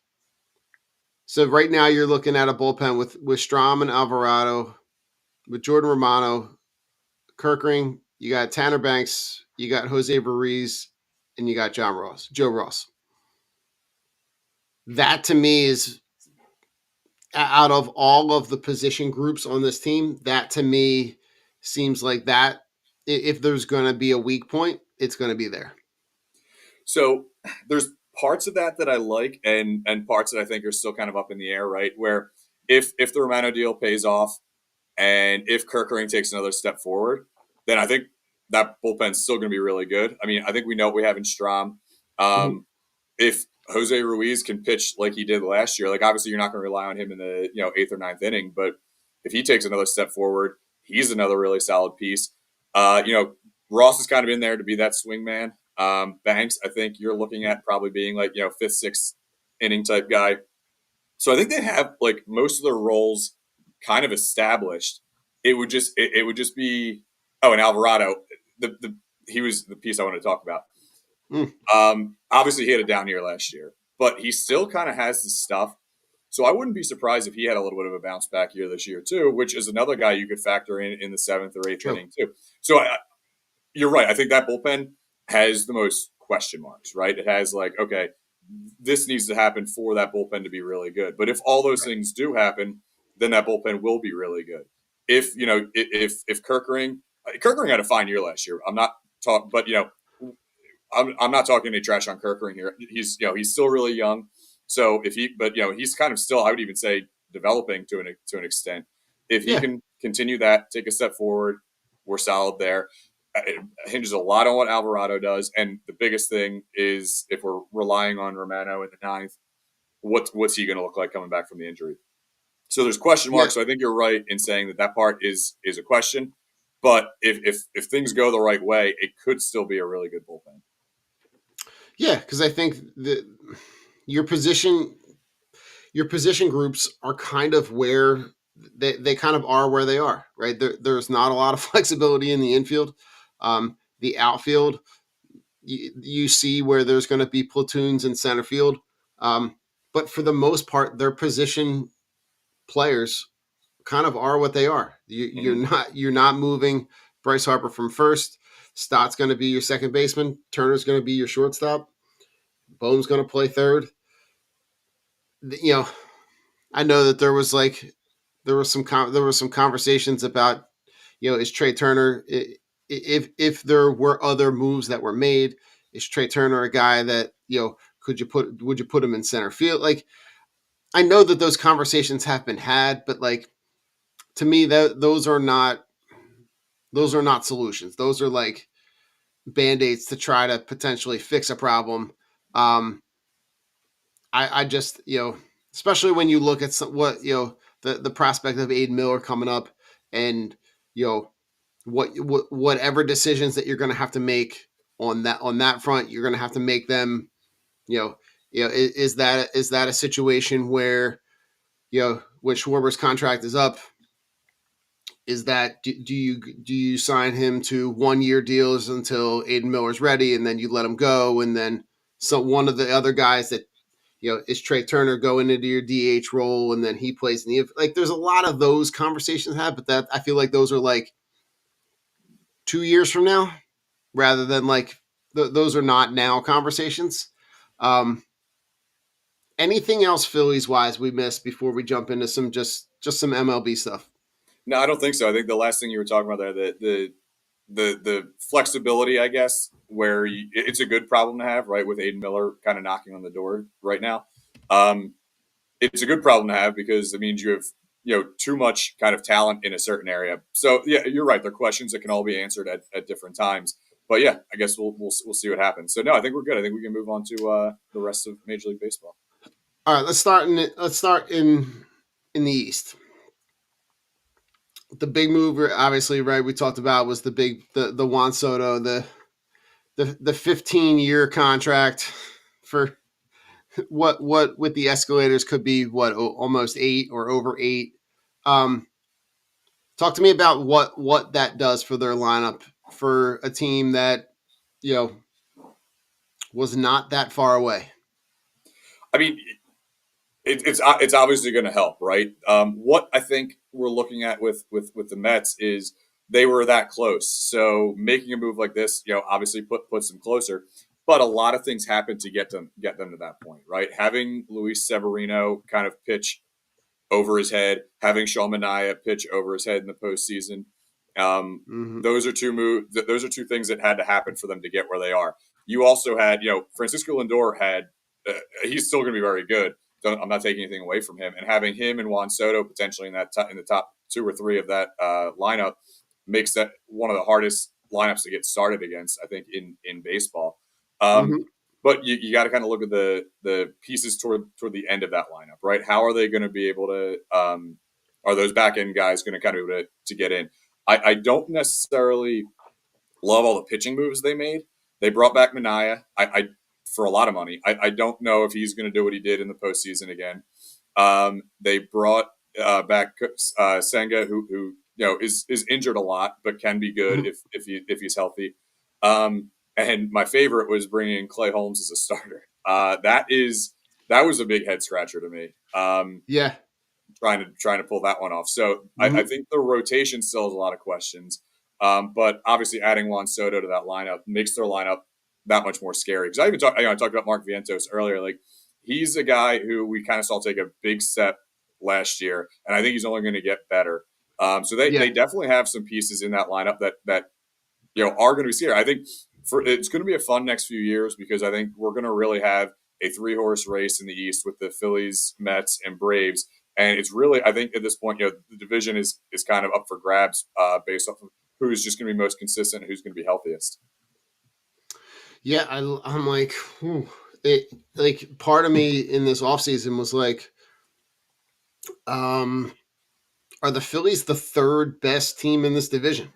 So right now you're looking at a bullpen with Strom and Alvarado, with Jordan Romano, Kirkring. You got Tanner Banks, you got Jose Ruiz, and you got Joe Ross. That to me is, out of all of the position groups on this team, that to me seems like that if there's going to be a weak point, it's going to be there. So there's parts of that I like, and parts that I think are still kind of up in the air, right? Where if the Romano deal pays off, and if Kirkering takes another step forward, then I think that bullpen's still going to be really good. I mean, I think we know what we have in Strom. If Jose Ruiz can pitch like he did last year, like obviously you're not going to rely on him in the 8th or 9th inning, but if he takes another step forward, he's another really solid piece. Ross is kind of in there to be that swing man. Banks, I think you're looking at probably being like 5th, 6th inning type guy. So I think they have like most of their roles kind of established. It would just be and Alvarado, he was the piece I wanted to talk about. Obviously, he had a down year last year, but he still kind of has the stuff. So I wouldn't be surprised if he had a little bit of a bounce back year this year too, which is another guy you could factor in the 7th or 8th inning too. So you're right. I think that bullpen has the most question marks, right? It has like, okay, this needs to happen for that bullpen to be really good. But if all those things do happen, then that bullpen will be really good. If Kirkering had a fine year last year. I'm not talking, but I'm not talking any trash on Kirkering here. He's still really young. So he's kind of still, I would even say, developing to an extent. If he can continue that, take a step forward, we're solid there. It hinges a lot on what Alvarado does, and the biggest thing is if we're relying on Romano in the 9th, what's he going to look like coming back from the injury? So there's question marks. So I think you're right in saying that part is a question. But if things go the right way, it could still be a really good bullpen. Yeah, because I think that your position groups are kind of where they kind of are where they are, right? There's not a lot of flexibility in the infield. The outfield, you see where there's going to be platoons in center field. But for the most part, their position players kind of are what they are. Mm-hmm. You're not moving Bryce Harper from first. Stott's going to be your second baseman. Turner's going to be your shortstop. Bohm's going to play third. You know, I know that there was some conversations about, is Trey Turner, if there were other moves that were made, is Trey Turner a guy that, would you put him in center field? Like, I know that those conversations have been had, but like, to me, that those are not solutions. Those are like band-aids to try to potentially fix a problem. I just, especially when you look at what, the prospect of Aiden Miller coming up, and, you know, whatever decisions that you're going to have to make on that front, you're going to have to make them, is that a situation where, when Schwarber's contract is up, is that do you sign him to 1 year deals until Aiden Miller's ready, and then you let him go, and then one of the other guys that, is Trey Turner going into your DH role, and then he plays in the, like, there's a lot of those conversations have, but that I feel like those are like 2 years from now, rather than like those are not now conversations. Um, Anything else Phillies wise we missed before we jump into some just some MLB stuff? No, I don't think so. I think the last thing you were talking about there, the flexibility, I guess, where it's a good problem to have, right? With Aiden Miller kind of knocking on the door right now, um, it's a good problem to have because it means you have too much kind of talent in a certain area. So yeah, you're right. They're questions that can all be answered at different times. But yeah, I guess we'll see what happens. So no, I think we're good. I think we can move on to the rest of Major League Baseball. All right, let's start in the East. The big move, obviously, right? We talked about was the Juan Soto, the 15-year contract for what with the escalators could be what, almost 8 or over 8. Um, Talk to me about what that does for their lineup, for a team that, you know was not that far away. I mean, it's obviously going to help, right? What I think we're looking at with the Mets is they were that close. So making a move like this, obviously puts them closer. But a lot of things happen to get them to that point, right? Having Luis Severino kind of pitch over his head, having Sean Manaea pitch over his head in the postseason. Mm-hmm. Those are those are two things that had to happen for them to get where they are. You also had, Francisco Lindor had. He's still going to be very good. I'm not taking anything away from him, and having him and Juan Soto potentially in in the top 2 or 3 of that lineup makes that one of the hardest lineups to get started against, I think, in baseball. Um, Mm-hmm. but you got to kind of look at the pieces toward the end of that lineup, right? How are they going to be able to? Are those back end guys going to kind of be able to get in? I don't necessarily love all the pitching moves they made. They brought back Manaea. I for a lot of money. I don't know if he's going to do what he did in the postseason again. They brought back Senga, who is injured a lot, but can be good Mm-hmm. if he's healthy. And my favorite was bringing Clay Holmes as a starter. That was a big head scratcher to me. Yeah. Trying to pull that one off. So I Mm-hmm. think the rotation still has a lot of questions. But obviously adding Juan Soto to that lineup makes their lineup that much more scary. Because I talked about Mark Vientos earlier. Like, he's a guy who we kind of saw take a big step last year, and I think he's only going to get better. So Yeah. they definitely have some pieces in that lineup that are going to be scary. I think it's going to be a fun next few years because I think we're going to really have a 3-horse race in the East with the Phillies, Mets, and Braves. And it's really, I think at this point, the division is kind of up for grabs based off of who's just going to be most consistent and who's going to be healthiest. Yeah. I'm like, whew. Like, part of me in this offseason was like, um, are the Phillies the third best team in this division?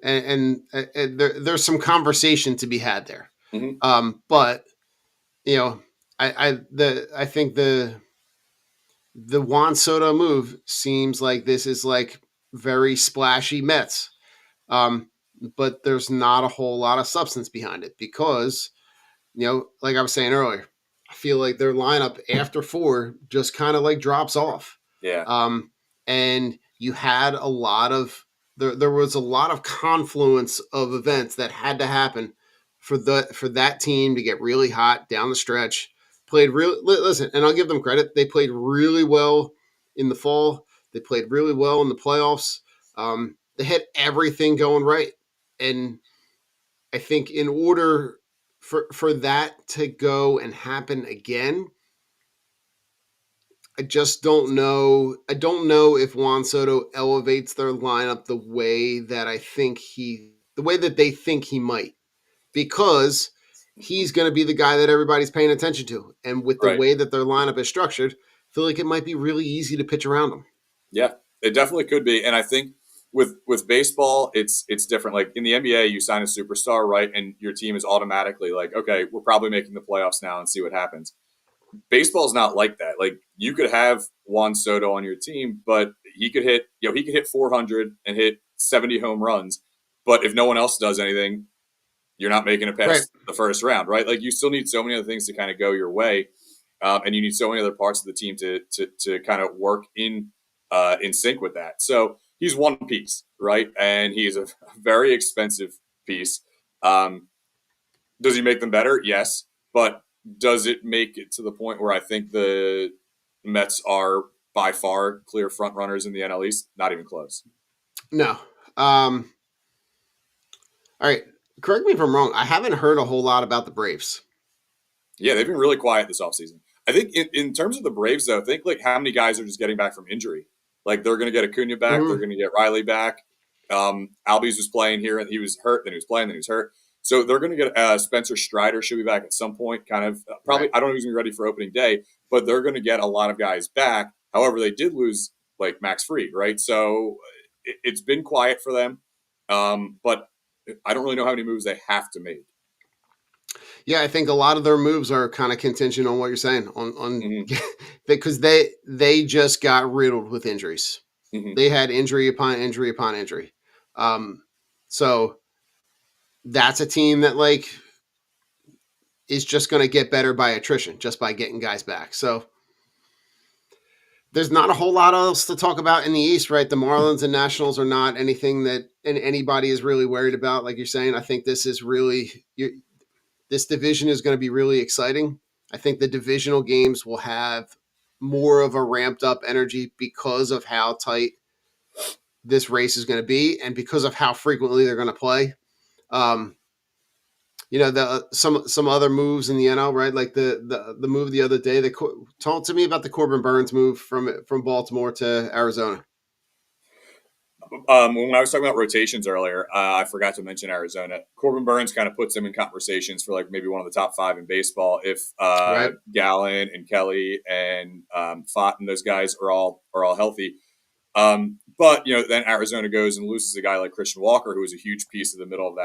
And there's some conversation to be had there. Mm-hmm. But I think the Juan Soto move seems like this is like very splashy Mets. But there's not a whole lot of substance behind it because, like I was saying earlier, I feel like their lineup after 4 just kind of like drops off. Yeah. And you had a lot of there was a lot of confluence of events that had to happen for that team to get really hot down the stretch. Played really listen, and I'll give them credit. They played really well in the fall. They played really well in the playoffs. They had everything going right, and I think in order for that to go and happen again, I just don't know. I don't know if Juan Soto elevates their lineup the way that the way that they think he might, because he's going to be the guy that everybody's paying attention to. And with the Right. way that their lineup is structured, I feel like it might be really easy to pitch around them. Yeah, it definitely could be. And I think with baseball, it's different. Like in the NBA, you sign a superstar, right? And your team is automatically like, okay, we're probably making the playoffs now and see what happens. Baseball's not like that. Like you could have Juan Soto on your team, but he could hit 400 and hit 70 home runs. But if no one else does anything, you're not making it Right. past the first round, right? Like you still need so many other things to kind of go your way, and you need so many other parts of the team to kind of work in sync with that. So he's one piece, right? And he's a very expensive piece. Does he make them better? Yes, but does it make it to the point where I think the Mets are by far clear front runners in the NL East? Not even close. No. All right. Correct me if I'm wrong. I haven't heard a whole lot about the Braves. Yeah, they've been really quiet this offseason. I think in terms of the Braves, though, think like how many guys are just getting back from injury. Like they're going to get Acuna back, they're going to get Riley back. Albies was playing here, and he was hurt. Then he was playing, then he was hurt. So they're going to get Spencer Strider should be back at some point. Kind of probably. Right. I don't know who's going to be ready for opening day, but they're going to get a lot of guys back. However, they did lose like Max Fried, right? So it's been quiet for them, but I don't really know how many moves they have to make. Yeah, I think a lot of their moves are kind of contingent on what you're saying on Mm-hmm. because they just got riddled with injuries. Mm-hmm. They had injury upon injury upon injury. So that's a team that like is just going to get better by attrition, just by getting guys back. So there's not a whole lot else to talk about in the East, right? The Marlins and Nationals are not anything that anybody is really worried about. Like you're saying, I think this is really this division is going to be really exciting. I think the divisional games will have more of a ramped up energy because of how tight this race is going to be and because of how frequently they're going to play. Some other moves in the NL, right? Like the move the other day. Talk to me about the Corbin Burns move from Baltimore to Arizona. When I was talking about rotations earlier, I forgot to mention Arizona. Corbin Burns kind of puts him in conversations for like maybe one of the top 5 in baseball if Right. Gallen and Kelly and Fott and those guys are all healthy. But then Arizona goes and loses a guy like Christian Walker, who was a huge piece of the middle of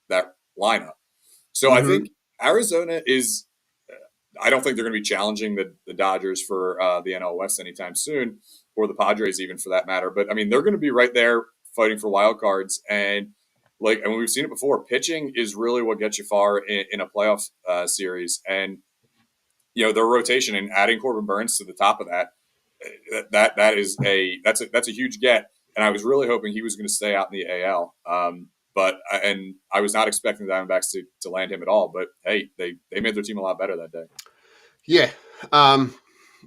that lineup. So I think Arizona is. I don't think they're going to be challenging the Dodgers for the NL West anytime soon, or the Padres even for that matter. But I mean, they're going to be right there fighting for wild cards, and we've seen it before. Pitching is really what gets you far in a playoff series, and their rotation and adding Corbin Burns to the top of that's a huge get. And I was really hoping he was going to stay out in the AL. But I was not expecting the Diamondbacks to land him at all. But hey, they made their team a lot better that day. Yeah.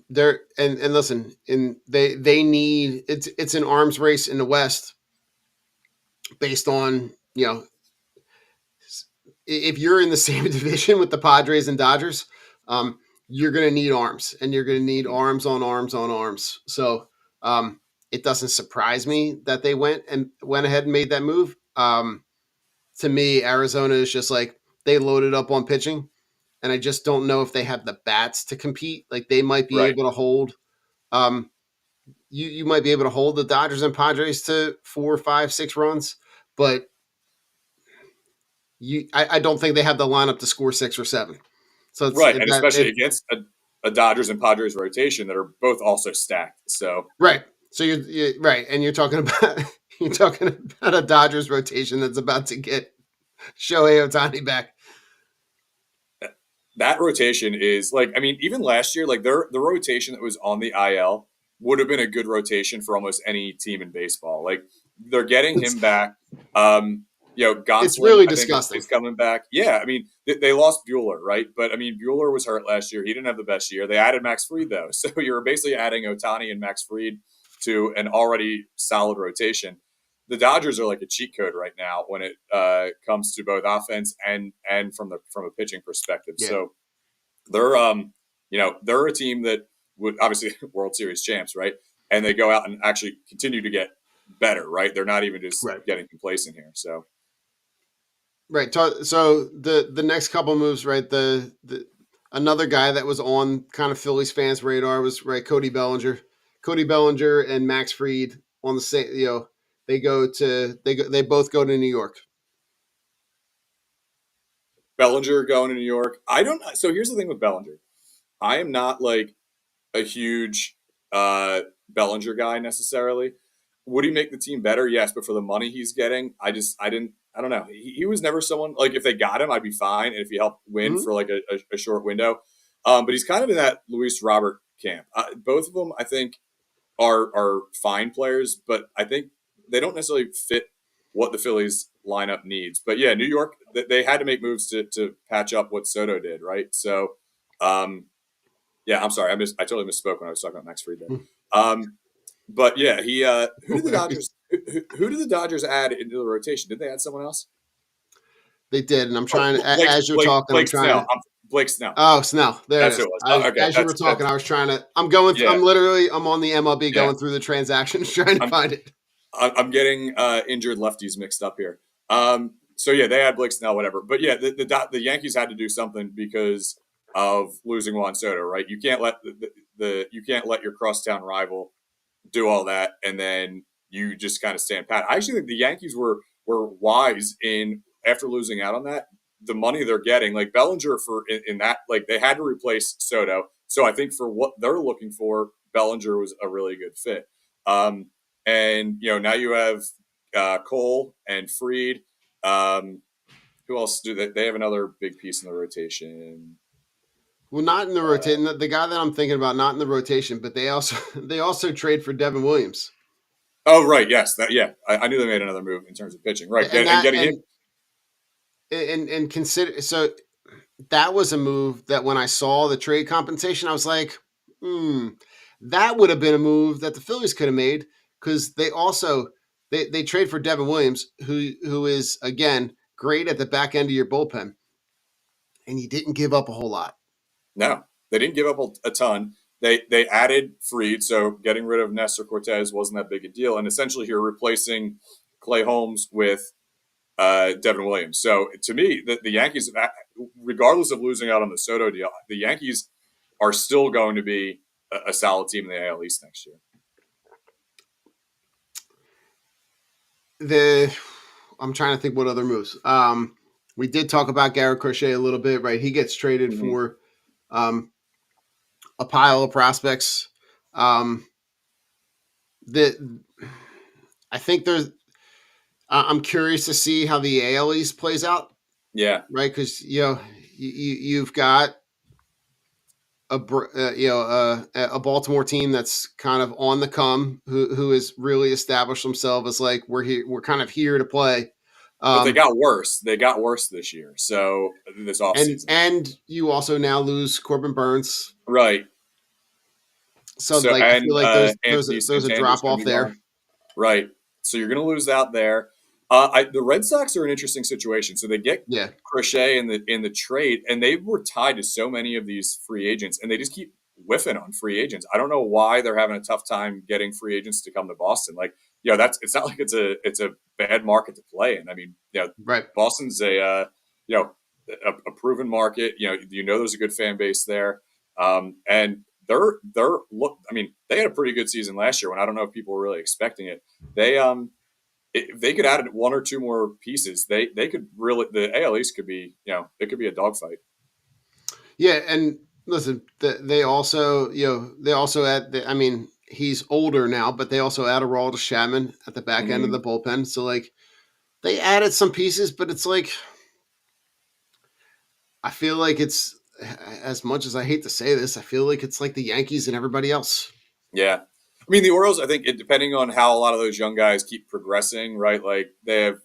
They're and listen, they need it's an arms race in the West based on, if you're in the same division with the Padres and Dodgers, you're going to need arms, and you're going to need arms on arms on arms. So it doesn't surprise me that they went ahead and made that move. To me, Arizona is just like they loaded up on pitching, and I just don't know if they have the bats to compete. Like they might be Right. able to hold. You might be able to hold the Dodgers and Padres to 4, 5, 6 runs, but I don't think they have the lineup to score 6 or 7. So it's right, and especially against a Dodgers and Padres rotation that are both also stacked. So right. So you're right, and you're talking about a Dodgers rotation that's about to get Shohei Ohtani back. that rotation is like, I mean, even last year, like the rotation that was on the IL would have been a good rotation for almost any team in baseball. Like they're getting him back. It's Gonsolin, really I think, disgusting. is coming back. Yeah, I mean, they lost Bueller, right? But I mean, Bueller was hurt last year. He didn't have the best year. They added Max Fried, though. So you're basically adding Otani and Max Fried to an already solid rotation. The Dodgers are like a cheat code right now when it comes to both offense and from a pitching perspective. Yeah. So they're they're a team that would obviously World Series champs, right? And they go out and actually continue to get better, right? They're not even just Right. getting complacent here. So Right. So the next couple moves, right? The another guy that was on kind of Phillies fans' radar was right Cody Bellinger. Cody Bellinger and Max Fried on the same. They both go to New York. Bellinger going to New York. I don't. So here's the thing with Bellinger. I am not like a huge Bellinger guy necessarily. Would he make the team better? Yes, but for the money he's getting, I don't know. He was never someone like if they got him, I'd be fine, and if he helped win Mhm. for like a short window. But he's kind of in that Luis Robert camp. Both of them, I think, are fine players, but I think they don't necessarily fit what the Phillies lineup needs. But yeah, New York, they had to make moves to patch up what Soto did, right? So, yeah, I'm sorry, I totally misspoke when I was talking about Max Fried there. But yeah, he who did the Dodgers who did the Dodgers add into the rotation? Did they add someone else? They did, and I'm Oh, trying to. As you're talking, I'm Blake trying Snell. to. Blake Snell. Oh, Snell. There it That's who is. it was. Oh, okay, As you were talking, that's I was trying to. I'm going. yeah, I'm on the MLB yeah. going through the transactions trying to I'm find it. I'm getting injured lefties mixed up here. So yeah, they had Blake Snell, whatever. But yeah, the Yankees had to do something because of losing Juan Soto, right? You can't let you can't let your crosstown rival do all that and then you just kind of stand pat. I actually think the Yankees were wise in after losing out on that. The money they're getting, like Bellinger for in that, like they had to replace Soto. So I think for what they're looking for, Bellinger was a really good fit. Um, and now you have Cole and Fried. Who else do they? They have another big piece in the rotation. Well, not in the rotation. The guy that I'm thinking about, not in the rotation, but they also they also trade for Devin Williams, Oh right, yes, that yeah. I knew they made another move in terms of pitching, right? and Getting him. and consider so that was a move that when I saw the trade compensation, I was like, that would have been a move that the Phillies could have made because they trade for Devin Williams, who is again great at the back end of your bullpen, and you didn't give up a whole lot. No, they didn't give up a ton. They added Fried, so getting rid of Nestor Cortez wasn't that big a deal, and essentially you're replacing Clay Holmes with Devin Williams. So to me, the Yankees, regardless of losing out on the Soto deal, the Yankees are still going to be a solid team in the AL East next year. I'm trying to think what other moves. We did talk about Garrett Crochet a little bit, right? He gets traded for a pile of prospects. That I think there's. I'm curious to see how the AL East plays out, Yeah, right? Because you've got a Baltimore team that's kind of on the come, who has really established themselves as like we're kind of here to play. but they got worse. They got worse this year. So this offseason. And you also now lose Corbin Burns. Right. So So like I feel and like Anthony there's a Santander's drop going to off be there. gone. Right. So you're going to lose out there. The Red Sox are an interesting situation. So they get Yeah. Crochet in the trade, and they were tied to so many of these free agents, and they just keep whiffing on free agents. I don't know why they're having a tough time getting free agents to come to Boston. Like, it's not like it's a bad market to play in. I mean, Right. Boston's a proven market. There's a good fan base there, and they're look. I mean, they had a pretty good season last year when I don't know if people were really expecting it. If they could add one or two more pieces, they could really the AL East could be it could be a dogfight. Yeah, and listen, they also add. I mean, he's older now, but they also add a Aroldis Chapman at the back end of the bullpen. So like, they added some pieces, but it's like I feel like as much as I hate to say this, I feel like it's like the Yankees and everybody else. Yeah. I mean, the Orioles, I think, depending on how a lot of those young guys keep progressing, right? Like they have,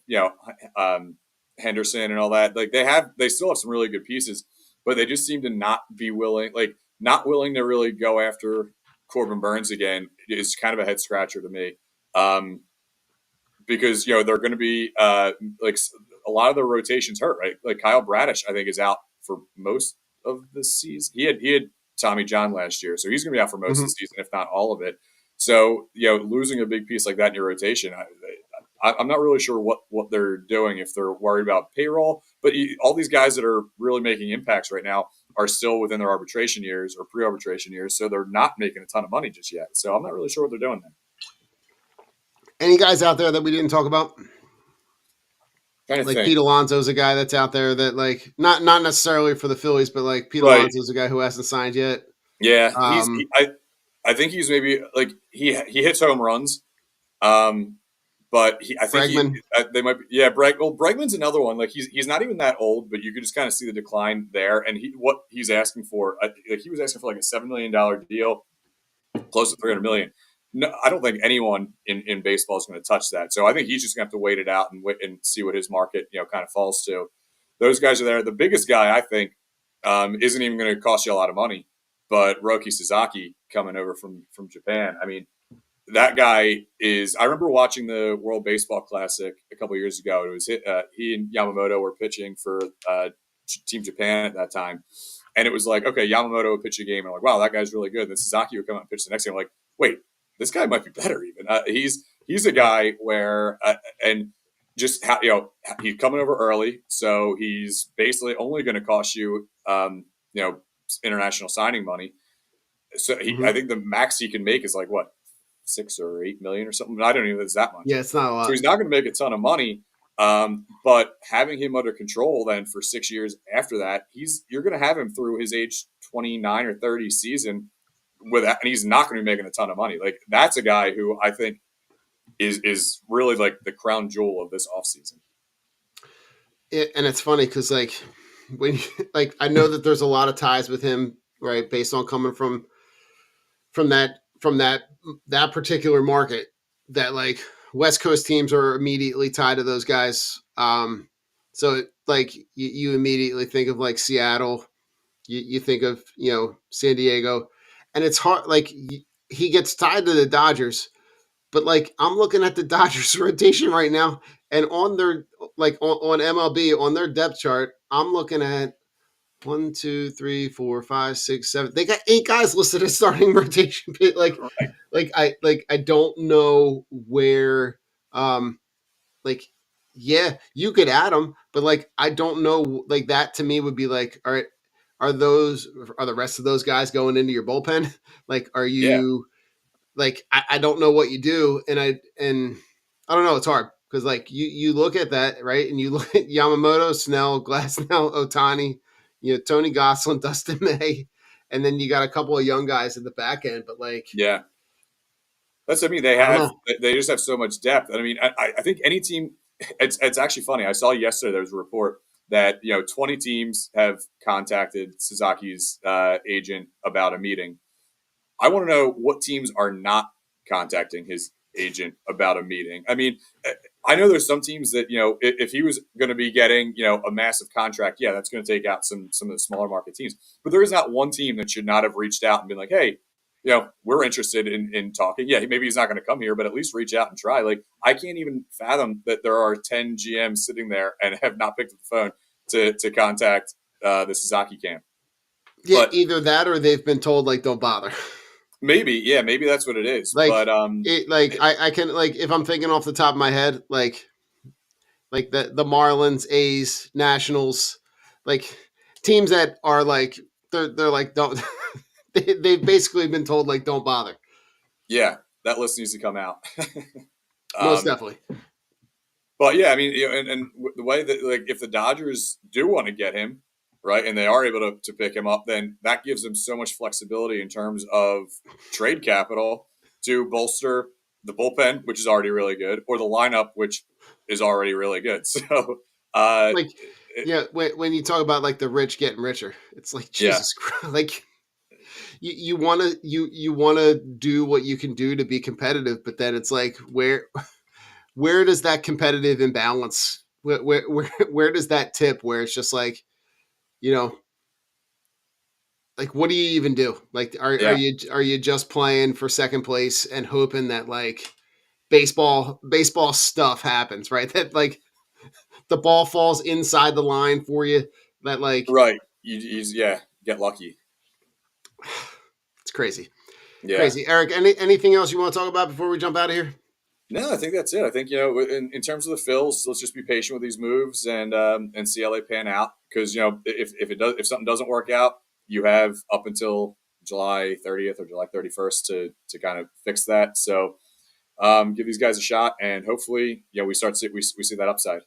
Henderson and all that. Like they still have some really good pieces, but they just seem to not be willing, not willing to really go after Corbin Burns again. Is kind of a head scratcher to me, because they're going to be a lot of their rotations hurt, right? Like Kyle Bradish, I think, is out for most of the season. He had Tommy John last year, so he's going to be out for most of the season, if not all of it. So losing a big piece like that in your rotation, I'm not really sure what they're doing, if they're worried about payroll. But all these guys that are really making impacts right now are still within their arbitration years or pre-arbitration years, so they're not making a ton of money just yet. So I'm not really sure what they're doing there. Any guys out there that we didn't talk about? Trying to Like think. Pete Alonso's a guy that's out there that not necessarily for the Phillies, but like Pete Right. Alonso's a guy who hasn't signed yet. Yeah, I think he's maybe like he hits home runs, but Bregman. they might be, Bregman's another one. Like he's not even that old, but you could just kind of see the decline there. And what he's asking for, he was asking for like a $7 million deal, close to $300 million. No, I don't think anyone in baseball is going to touch that. So I think he's just going to have to wait it out and see what his market kind of falls to. Those guys are there. The biggest guy, I think, isn't even going to cost you a lot of money, but Roki Sasaki coming over from Japan. I mean, that guy is. I remember watching the World Baseball Classic a couple of years ago. It was he and Yamamoto were pitching for Team Japan at that time, and it was like, okay, Yamamoto would pitch a game, and I'm like, wow, that guy's really good. Then Sasaki would come out and pitch the next game. I'm like, wait, this guy might be better even. He's a guy where and just he's coming over early, so he's basically only going to cost you international signing money. So I think the max he can make is like what, 6 or 8 million or something. I don't even know if it's that much. Yeah, it's not a lot. So he's not going to make a ton of money. But having him under control then for 6 years after that, you're going to have him through his age 29 or 30 season with that, and he's not going to be making a ton of money. Like that's a guy who I think is really like the crown jewel of this offseason. And it's funny because when I know that there's a lot of ties with him, right, based on coming from that particular market, that like West Coast teams are immediately tied to those guys. So like you immediately think of like Seattle, you think of San Diego, and it's hard. Like he gets tied to the Dodgers, but like I'm looking at the Dodgers rotation right now, and on their on MLB on their depth chart, I'm looking at 1, 2, 3, 4, 5, 6, 7. They got 8 guys listed as starting rotation. I don't know where. Yeah, you could add them, but like I don't know. Like that to me would be like, all right, are the rest of those guys going into your bullpen? Like, are you I don't know what you do, and I don't know. It's hard because like you look at that, right, and you look at Yamamoto, Snell, Glasnow, Otani, Tony Gosselin, Dustin May, and then you got a couple of young guys at the back end. But they just have so much depth. I mean, I think any team. It's actually funny. I saw yesterday there was a report that 20 teams have contacted Sasaki's agent about a meeting. I want to know what teams are not contacting his agent about a meeting. I mean, I know there's some teams that if he was going to be getting a massive contract, that's going to take out some of the smaller market teams. But there is not one team that should not have reached out and been like, hey, we're interested in talking. Yeah, maybe he's not going to come here, but at least reach out and try. Like, I can't even fathom that there are 10 GMs sitting there and have not picked up the phone to contact the Sasaki camp. Yeah, but either that or they've been told don't bother. Maybe that's what it is. I can if I'm thinking off the top of my head, like the Marlins, A's, Nationals, teams that are they're like don't they've basically been told don't bother. Yeah, that list needs to come out. Most definitely. But yeah, I mean, and the way that if the Dodgers do want to get him, right, and they are able to pick him up, then that gives them so much flexibility in terms of trade capital to bolster the bullpen, which is already really good, or the lineup, which is already really good. So, when you talk about the rich getting richer, it's Jesus Christ. you want to you want to do what you can do to be competitive, but then it's like where does that competitive imbalance where does that tip where it's just like, you know, like what do you even do? Like Yeah. are you just playing for second place and hoping that like baseball stuff happens, right? That like the ball falls inside the line for you. That like Right. Yeah, get lucky. it's crazy. Yeah. Crazy. Eric, anything else you want to talk about before we jump out of here? No, I think that's it. I think, in terms of the Phils, let's just be patient with these moves and see how they pan out. Because if something doesn't work out, you have up until July 30th or July 31st to kind of fix that. So give these guys a shot, and hopefully, we see that upside.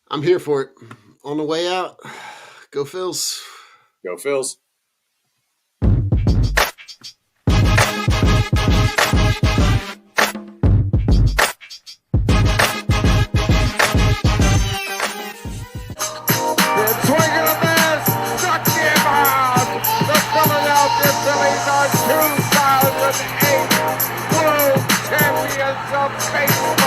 I'm here for it. On the way out, go Phils. Go Phils. The swing of the miss, struck him out. The Philadelphia Phillies are 2008 World Champions of Baseball.